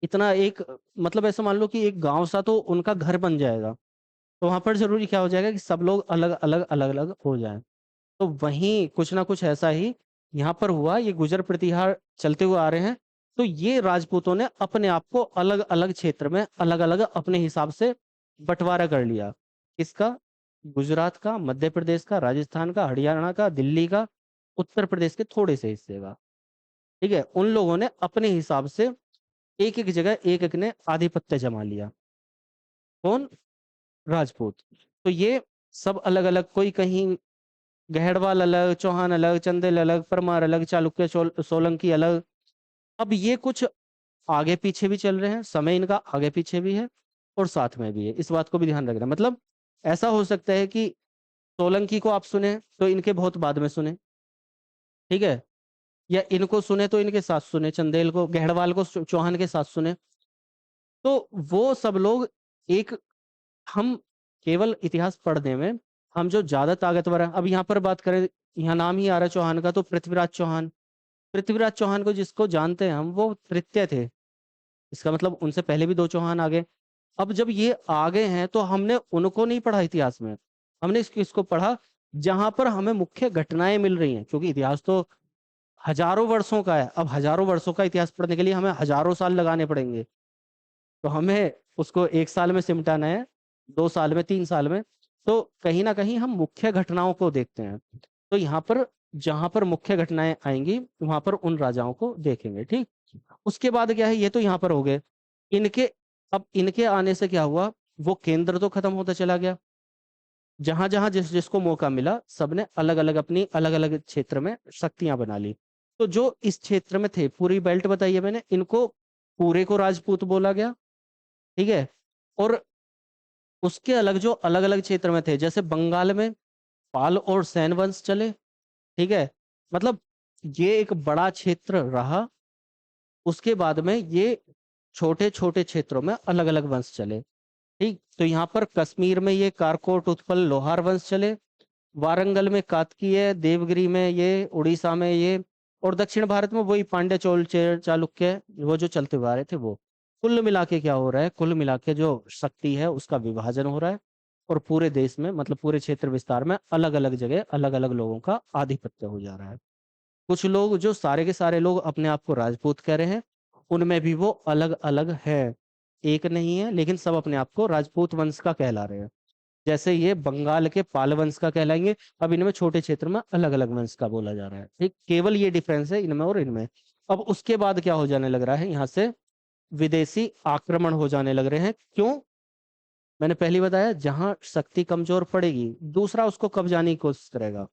इतना एक, मतलब ऐसा मान लो कि एक गांव सा तो उनका घर बन जाएगा। तो वहां पर जरूरी क्या हो जाएगा कि सब लोग अलग अलग अलग अलग हो जाएं। तो वहीं कुछ ना कुछ ऐसा ही यहाँ पर हुआ, ये गुर्जर प्रतिहार चलते हुए आ रहे हैं। तो ये राजपूतों ने अपने आप को अलग अलग क्षेत्र में अलग अलग अपने हिसाब से बंटवारा कर लिया। किसका, गुजरात का, मध्य प्रदेश का, राजस्थान का, हरियाणा का, दिल्ली का, उत्तर प्रदेश के थोड़े से हिस्से का। ठीक है, उन लोगों ने अपने हिसाब से एक एक जगह एक एक ने आधिपत्य जमा लिया। कौन, राजपूत। तो ये सब अलग अलग, कोई कहीं गहड़वाल अलग, चौहान अलग, चंदेल अलग, परमार अलग, चालुक्य, सोलंकी अलग। अब ये कुछ आगे पीछे भी चल रहे हैं, समय इनका आगे पीछे भी है और साथ में भी है, इस बात को भी ध्यान रखना। मतलब ऐसा हो सकता है कि सोलंकी को आप सुने तो इनके बहुत बाद में सुने। ठीक है, या इनको सुने तो इनके साथ सुने, चंदेल को, गहड़वाल को चौहान के साथ सुने। तो वो सब लोग एक, हम केवल इतिहास पढ़ने में हम जो ज्यादा ताकतवर है, अब यहाँ पर बात करें, यहाँ नाम ही आ रहा है चौहान का, तो पृथ्वीराज चौहान। पृथ्वीराज चौहान को जिसको जानते हैं हम, वो तृतीय थे। इसका मतलब उनसे पहले भी दो चौहान आ गए। अब जब ये आ गए हैं तो हमने उनको नहीं पढ़ा इतिहास में, हमने इसको पढ़ा जहां पर हमें मुख्य घटनाएं मिल रही हैं, क्योंकि इतिहास तो हजारों वर्षों का है। अब हजारों वर्षों का इतिहास पढ़ने के लिए हमें हजारों साल लगाने पड़ेंगे, तो हमें उसको एक साल में सिमटाना है, 2 साल में, 3 साल में। तो कहीं ना कहीं हम मुख्य घटनाओं को देखते हैं। तो यहाँ पर जहां पर मुख्य घटनाएं आएंगी वहां पर उन राजाओं को देखेंगे, ठीक। उसके बाद क्या है, ये तो यहाँ पर हो गए इनके। अब इनके आने से क्या हुआ, वो केंद्र तो खत्म होता चला गया। जहां जहां जिसको मौका मिला, सबने अलग अलग अपनी अलग अलग क्षेत्र में शक्तियां बना ली। तो जो इस क्षेत्र में थे, पूरी बेल्ट बताई है मैंने, इनको पूरे को राजपूत बोला गया, ठीक है। और उसके अलग जो अलग अलग क्षेत्र में थे, जैसे बंगाल में पाल और सैन वंश चले, ठीक है। मतलब ये एक बड़ा क्षेत्र रहा। उसके बाद में ये छोटे छोटे क्षेत्रों में अलग अलग वंश चले, ठीक। तो यहाँ पर कश्मीर में ये कारकोट, उत्पल, लोहार वंश चले। वारंगल में कातकीय, देवगिरी में ये, उड़ीसा में ये। और दक्षिण भारत में वही पांड्य, चोल, चालुक्य, वो जो चलते हुए आ रहे थे वो। कुल मिला के क्या हो रहा है, कुल मिला के जो शक्ति है उसका विभाजन हो रहा है। और पूरे देश में, मतलब पूरे क्षेत्र विस्तार में अलग अलग जगह अलग अलग लोगों का आधिपत्य हो जा रहा है। कुछ लोग, जो सारे के सारे लोग अपने आप को राजपूत कह रहे हैं, उनमें भी वो अलग अलग है, एक नहीं है, लेकिन सब अपने आप को राजपूत वंश का कहला रहे हैं। जैसे ये बंगाल के पाल वंश का कहलाएंगे, अब इनमें छोटे क्षेत्र में अलग अलग वंश का बोला जा रहा है, ठीक। केवल ये डिफरेंस है इनमें और इनमें। अब उसके बाद क्या हो जाने लग रहा है, यहाँ से विदेशी आक्रमण हो जाने लग रहे हैं। क्यों? मैंने पहले ही बताया, जहां शक्ति कमजोर पड़ेगी, दूसरा उसको कब्जाने की कोशिश करेगा।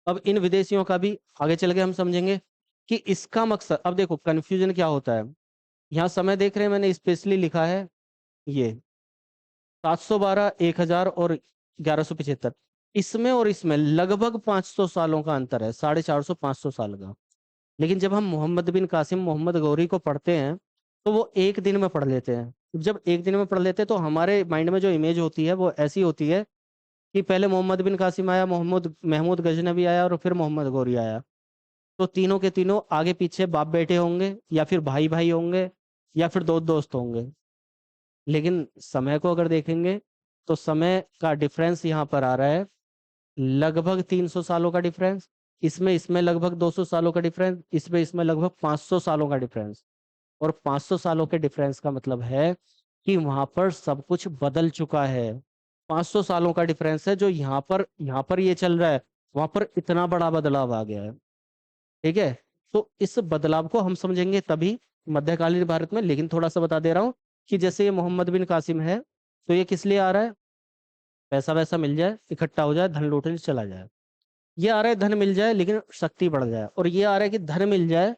अब इन विदेशियों का भी आगे चल के हम समझेंगे कि इसका मकसद, अब देखो कंफ्यूजन क्या होता है। यहाँ समय देख रहे हैं, मैंने स्पेशली लिखा है ये 712, 1000 और 1175। इसमें और इसमें लगभग 500 सालों का अंतर है, 450, 500 साल का। लेकिन जब हम मोहम्मद बिन कासिम, मोहम्मद गौरी को पढ़ते हैं, तो वो एक दिन में पढ़ लेते हैं। जब एक दिन में पढ़ लेते हैं तो हमारे माइंड में जो इमेज होती है वो ऐसी होती है कि पहले मोहम्मद बिन कासिम आया, मोहम्मद महमूद गजनबी आया, और फिर मोहम्मद गौरी आया। तो तीनों के तीनों आगे पीछे बाप बेटे होंगे, या फिर भाई भाई होंगे, या फिर दो दोस्त होंगे। लेकिन समय को अगर देखेंगे तो समय का डिफरेंस यहाँ पर आ रहा है लगभग 300 सालों का डिफरेंस। इसमें इसमें लगभग 200 सालों का डिफरेंस, इसमें इसमें लगभग 500 सालों का डिफरेंस। और 500 सालों के डिफरेंस का मतलब है कि वहां पर सब कुछ बदल चुका है। 500 सालों का डिफरेंस है, जो यहाँ पर ये चल रहा है, वहां पर इतना बड़ा बदलाव आ गया है, ठीक है। तो इस बदलाव को हम समझेंगे तभी मध्यकालीन भारत में। लेकिन थोड़ा सा बता दे रहा हूँ कि जैसे ये मोहम्मद बिन कासिम है, तो ये किस लिए आ रहा है, पैसा वैसा मिल जाए, इकट्ठा हो जाए, धन लूटने चला जाए। ये आ रहा है धन मिल जाए लेकिन शक्ति बढ़ जाए, और ये आ रहा है कि धन मिल जाए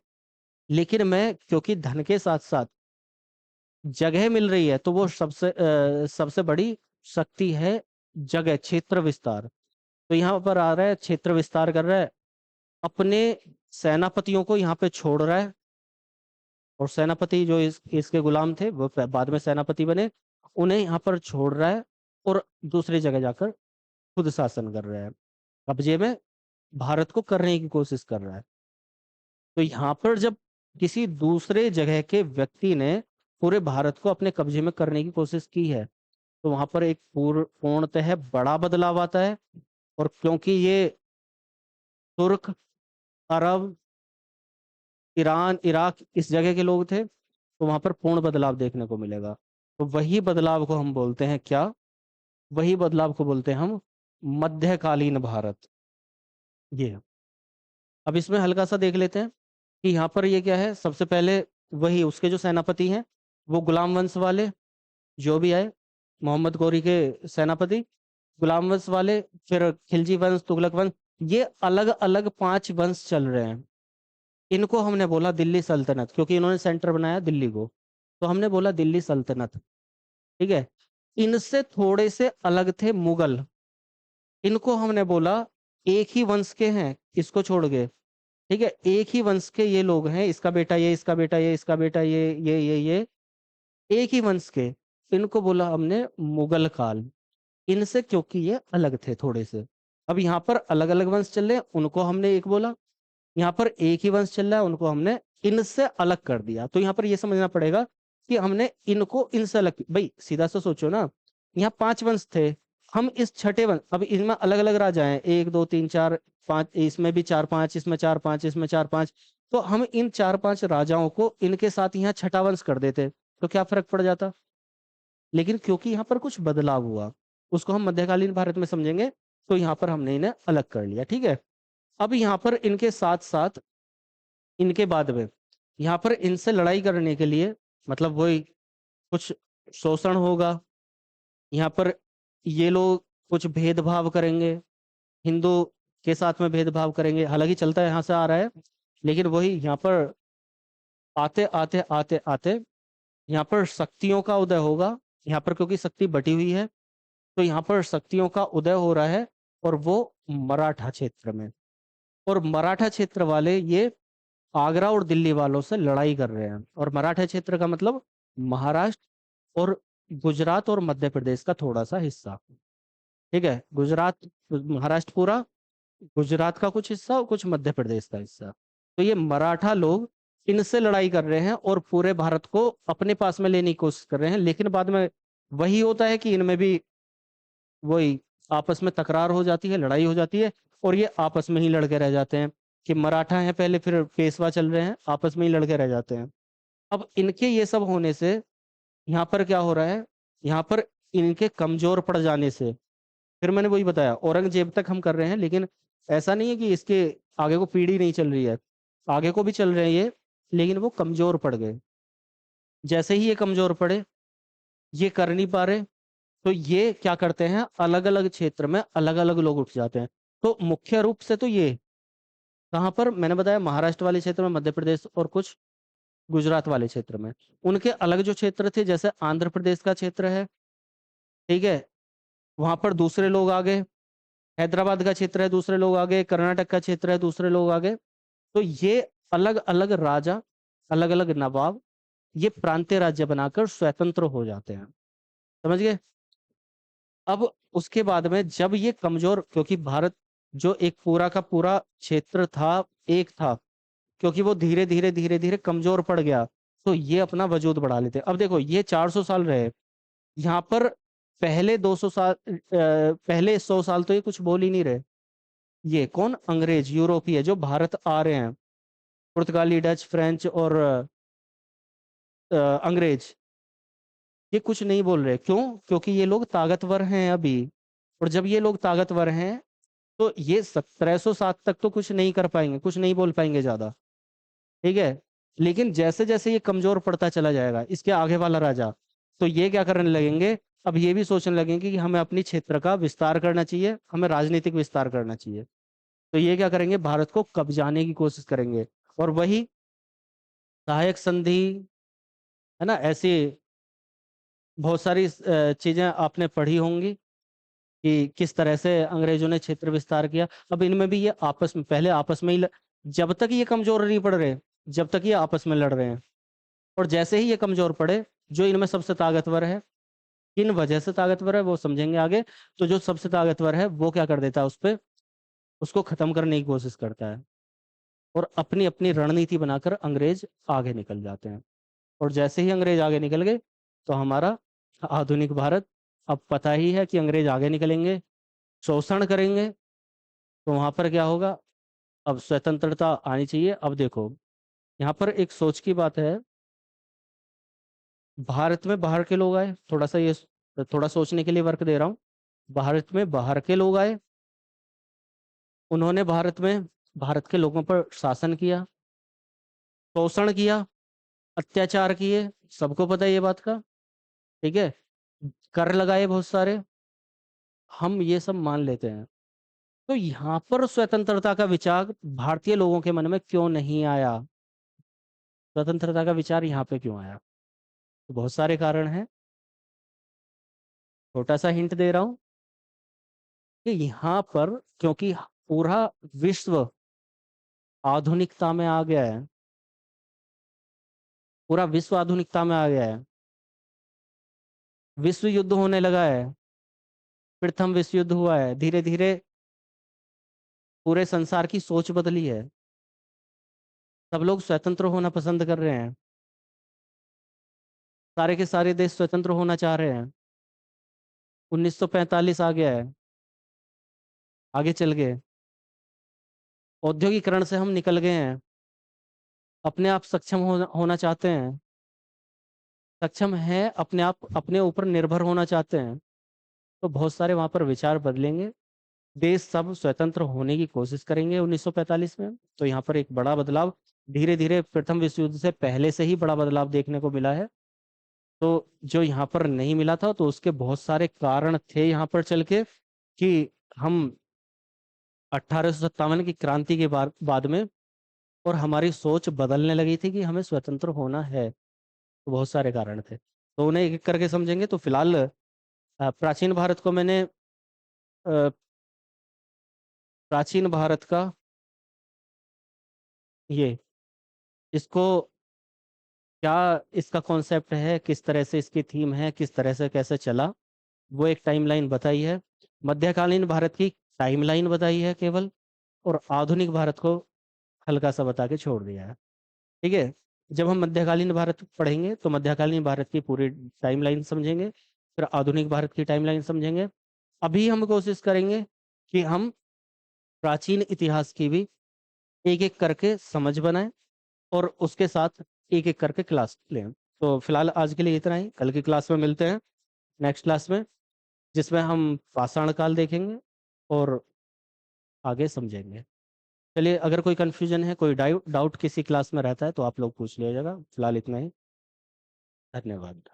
लेकिन मैं, क्योंकि धन के साथ साथ जगह मिल रही है, तो वो सबसे बड़ी शक्ति है जगह, क्षेत्र विस्तार। तो यहाँ पर आ रहा है, क्षेत्र विस्तार कर रहा है, अपने सेनापतियों को यहाँ पे छोड़ रहा है। और सेनापति जो इसके गुलाम थे वो बाद में सेनापति बने, उन्हें यहाँ पर छोड़ रहा है। और दूसरी जगह जाकर खुद शासन कर रहा है, कब्जे में भारत को करने की कोशिश कर रहा है। तो यहाँ पर जब किसी दूसरे जगह के व्यक्ति ने पूरे भारत को अपने कब्जे में करने की कोशिश की है, तो वहां पर एक पूर्णतः बड़ा बदलाव आता है। और क्योंकि ये तुर्क, अरब, ईरान, इराक, इस जगह के लोग थे, तो वहां पर पूर्ण बदलाव देखने को मिलेगा। तो वही बदलाव को हम बोलते हैं क्या, वही बदलाव को बोलते हैं हम मध्यकालीन भारत। ये, अब इसमें हल्का सा देख लेते हैं कि यहाँ पर ये क्या है। सबसे पहले वही उसके जो सेनापति हैं, वो गुलाम वंश वाले जो भी आए, मोहम्मद गौरी के सेनापति गुलाम वंश वाले, फिर खिलजी वंश, तुगलक वंश, ये अलग अलग 5 वंश चल रहे हैं। इनको हमने बोला दिल्ली सल्तनत, क्योंकि इन्होंने सेंटर बनाया दिल्ली को, तो हमने बोला दिल्ली सल्तनत, ठीक है। इनसे थोड़े से अलग थे मुगल, इनको हमने बोला एक ही वंश के हैं, इसको छोड़ के, ठीक है, एक ही वंश के ये लोग हैं, इसका बेटा ये, इसका बेटा ये, इसका बेटा ये एक ही वंश के, इनको बोला हमने मुगल काल। इनसे, क्योंकि ये अलग थे थोड़े से। अब यहाँ पर अलग अलग वंश चल रहे हैं, उनको हमने एक बोला। यहाँ पर एक ही वंश चल रहा है, उनको हमने इनसे अलग कर दिया। तो यहाँ पर ये समझना पड़ेगा कि हमने इनको इनसे अलग, भाई सीधा सा सोचो ना, यहाँ 5 वंश थे, हम इस छठे वंश, अब इनमें अलग अलग राजा हैं, 1 2 3 4 5, इसमें भी 4 5, इसमें 4 5, इसमें 4 5, तो हम इन 4 5 राजाओं को इनके साथ यहाँ छठा वंश कर देते तो क्या फर्क पड़ जाता। लेकिन क्योंकि यहाँ पर कुछ बदलाव हुआ, उसको हम मध्यकालीन भारत में समझेंगे, तो यहाँ पर हमने इन्हें अलग कर लिया, ठीक है। अब यहाँ पर इनके साथ साथ, इनके बाद में यहाँ पर इनसे लड़ाई करने के लिए, मतलब वही कुछ शोषण होगा यहाँ पर, ये लोग कुछ भेदभाव करेंगे, हिंदू के साथ में भेदभाव करेंगे, हालांकि चलता यहाँ से आ रहा है, लेकिन वही यहाँ पर आते आते आते आते यहाँ पर शक्तियों का उदय होगा। यहाँ पर क्योंकि शक्ति बटी हुई है, तो यहाँ पर शक्तियों का उदय हो रहा है, और वो मराठा क्षेत्र में। और मराठा क्षेत्र वाले ये आगरा और दिल्ली वालों से लड़ाई कर रहे हैं। और मराठा क्षेत्र का मतलब महाराष्ट्र और गुजरात और मध्य प्रदेश का थोड़ा सा हिस्सा, ठीक है। गुजरात, महाराष्ट्र पूरा, गुजरात का कुछ हिस्सा और कुछ मध्य प्रदेश का हिस्सा। तो ये मराठा लोग इनसे लड़ाई कर रहे हैं और पूरे भारत को अपने पास में लेने की कोशिश कर रहे हैं। लेकिन बाद में वही होता है कि इनमें भी वही आपस में तकरार हो जाती है, लड़ाई हो जाती है, और ये आपस में ही लड़के रह जाते हैं। कि मराठा हैं पहले, फिर पेशवा चल रहे हैं, आपस में ही लड़के रह जाते हैं। अब इनके ये सब होने से यहाँ पर क्या हो रहा है, यहाँ पर इनके कमजोर पड़ जाने से, फिर मैंने वही बताया, औरंगजेब तक हम कर रहे हैं, लेकिन ऐसा नहीं है कि इसके आगे को पीढ़ी नहीं चल रही है, आगे को भी चल रहे हैं ये, लेकिन वो कमजोर पड़ गए। जैसे ही ये कमजोर पड़े, ये कर नहीं पा रहे, तो ये क्या करते हैं, अलग अलग क्षेत्र में अलग अलग लोग उठ जाते हैं। तो मुख्य रूप से तो ये कहाँ पर मैंने बताया, महाराष्ट्र वाले क्षेत्र में, मध्य प्रदेश और कुछ गुजरात वाले क्षेत्र में। उनके अलग जो क्षेत्र थे, जैसे आंध्र प्रदेश का क्षेत्र है, ठीक है, वहां पर दूसरे लोग आ गए। हैदराबाद का क्षेत्र है, दूसरे लोग आ गए। कर्नाटक का क्षेत्र है, दूसरे लोग आ गए। तो ये अलग अलग राजा, अलग अलग नवाब, ये प्रांतीय राज्य बनाकर स्वतंत्र हो जाते हैं। समझ गए। अब उसके बाद में जब ये कमजोर, क्योंकि भारत जो एक पूरा का पूरा क्षेत्र था, एक था, क्योंकि वो धीरे धीरे धीरे धीरे कमजोर पड़ गया, तो ये अपना वजूद बढ़ा लेते। अब देखो, ये 400 साल रहे यहाँ पर, पहले 200 साल, पहले 100 साल तो ये कुछ बोल ही नहीं रहे। ये कौन, अंग्रेज, यूरोपीय जो भारत आ रहे हैं, पुर्तगाली, डच, फ्रेंच और अंग्रेज, ये कुछ नहीं बोल रहे। क्यों? क्योंकि ये लोग ताकतवर हैं अभी। और जब ये लोग ताकतवर हैं, तो ये 1707 तक तो कुछ नहीं कर पाएंगे, कुछ नहीं बोल पाएंगे ज्यादा, ठीक है। लेकिन जैसे जैसे ये कमजोर पड़ता चला जाएगा, इसके आगे वाला राजा, तो ये क्या करने लगेंगे, अब ये भी सोचने लगेंगे कि हमें अपनी क्षेत्र का विस्तार करना चाहिए, हमें राजनीतिक विस्तार करना चाहिए। तो ये क्या करेंगे, भारत को कब्जाने की कोशिश करेंगे। और वही सहायक संधि, है ना, ऐसी बहुत सारी चीजें आपने पढ़ी होंगी कि किस तरह से अंग्रेजों ने क्षेत्र विस्तार किया। अब इनमें भी ये आपस में, पहले आपस में ही जब तक ये कमजोर नहीं पड़ रहे, जब तक ये आपस में लड़ रहे हैं, और जैसे ही ये कमजोर पड़े, जो इनमें सबसे ताकतवर है, किन वजह से ताकतवर है वो समझेंगे आगे, तो जो सबसे ताकतवर है वो क्या कर देता है, उस पे, उसको खत्म करने की कोशिश करता है, और अपनी अपनी रणनीति बनाकर अंग्रेज आगे निकल जाते हैं। और जैसे ही अंग्रेज आगे निकल गए, तो हमारा आधुनिक भारत, अब पता ही है कि अंग्रेज आगे निकलेंगे, शोषण करेंगे, तो वहां पर क्या होगा, अब स्वतंत्रता आनी चाहिए। अब देखो, यहाँ पर एक सोच की बात है, भारत में बाहर के लोग आए, थोड़ा सा ये, थोड़ा सोचने के लिए वर्क दे रहा हूँ। भारत में बाहर के लोग आए, उन्होंने भारत में भारत के लोगों पर शासन किया, शोषण किया, अत्याचार किए, सबको पता है ये बात का, ठीक है, कर लगाए बहुत सारे, हम ये सब मान लेते हैं। तो यहाँ पर स्वतंत्रता का विचार भारतीय लोगों के मन में क्यों नहीं आया, स्वतंत्रता का विचार यहाँ पे क्यों आया? तो बहुत सारे कारण हैं, छोटा सा हिंट दे रहा हूँ कि यहाँ पर, क्योंकि पूरा विश्व आधुनिकता में आ गया है, पूरा विश्व आधुनिकता में आ गया है, विश्व युद्ध होने लगा है, प्रथम विश्व युद्ध हुआ है, धीरे धीरे पूरे संसार की सोच बदली है। सब लोग स्वतंत्र होना पसंद कर रहे हैं, सारे के सारे देश स्वतंत्र होना चाह रहे हैं। 1945 आ गया है, आगे चल गए। औद्योगिकरण से हम निकल गए हैं, अपने आप सक्षम होना चाहते हैं, सक्षम है, अपने आप अपने ऊपर निर्भर होना चाहते हैं। तो बहुत सारे वहां पर विचार बदलेंगे, देश सब स्वतंत्र होने की कोशिश करेंगे 1945 में। तो यहाँ पर एक बड़ा बदलाव, धीरे धीरे प्रथम विश्व युद्ध से पहले से ही बड़ा बदलाव देखने को मिला है। तो जो यहाँ पर नहीं मिला था, तो उसके बहुत सारे कारण थे यहाँ पर चल के, कि हम 1857 की क्रांति के बाद में और हमारी सोच बदलने लगी थी कि हमें स्वतंत्र होना है। तो बहुत सारे कारण थे, तो उन्हें एक एक करके समझेंगे। तो फिलहाल प्राचीन भारत को मैंने प्राचीन भारत का ये, इसको क्या इसका कॉन्सेप्ट है, किस तरह से इसकी थीम है, किस तरह से कैसे चला, वो एक टाइमलाइन बताई है। मध्यकालीन भारत की टाइमलाइन बताई है केवल, और आधुनिक भारत को हल्का सा बता के छोड़ दिया है। ठीक है। जब हम मध्यकालीन भारत पढ़ेंगे तो मध्यकालीन भारत की पूरी टाइमलाइन समझेंगे, फिर आधुनिक भारत की टाइमलाइन समझेंगे। अभी हम कोशिश करेंगे कि हम प्राचीन इतिहास की भी एक एक करके समझ बनाएं, और उसके साथ एक एक करके क्लास लें। तो फिलहाल आज के लिए इतना ही, कल की क्लास में मिलते हैं, नेक्स्ट क्लास में, जिसमें हम पाषाण काल देखेंगे और आगे समझेंगे। चलिए, अगर कोई कंफ्यूजन है, कोई डाउट किसी क्लास में रहता है तो आप लोग पूछ लीजिएगा। फिलहाल इतना ही, धन्यवाद।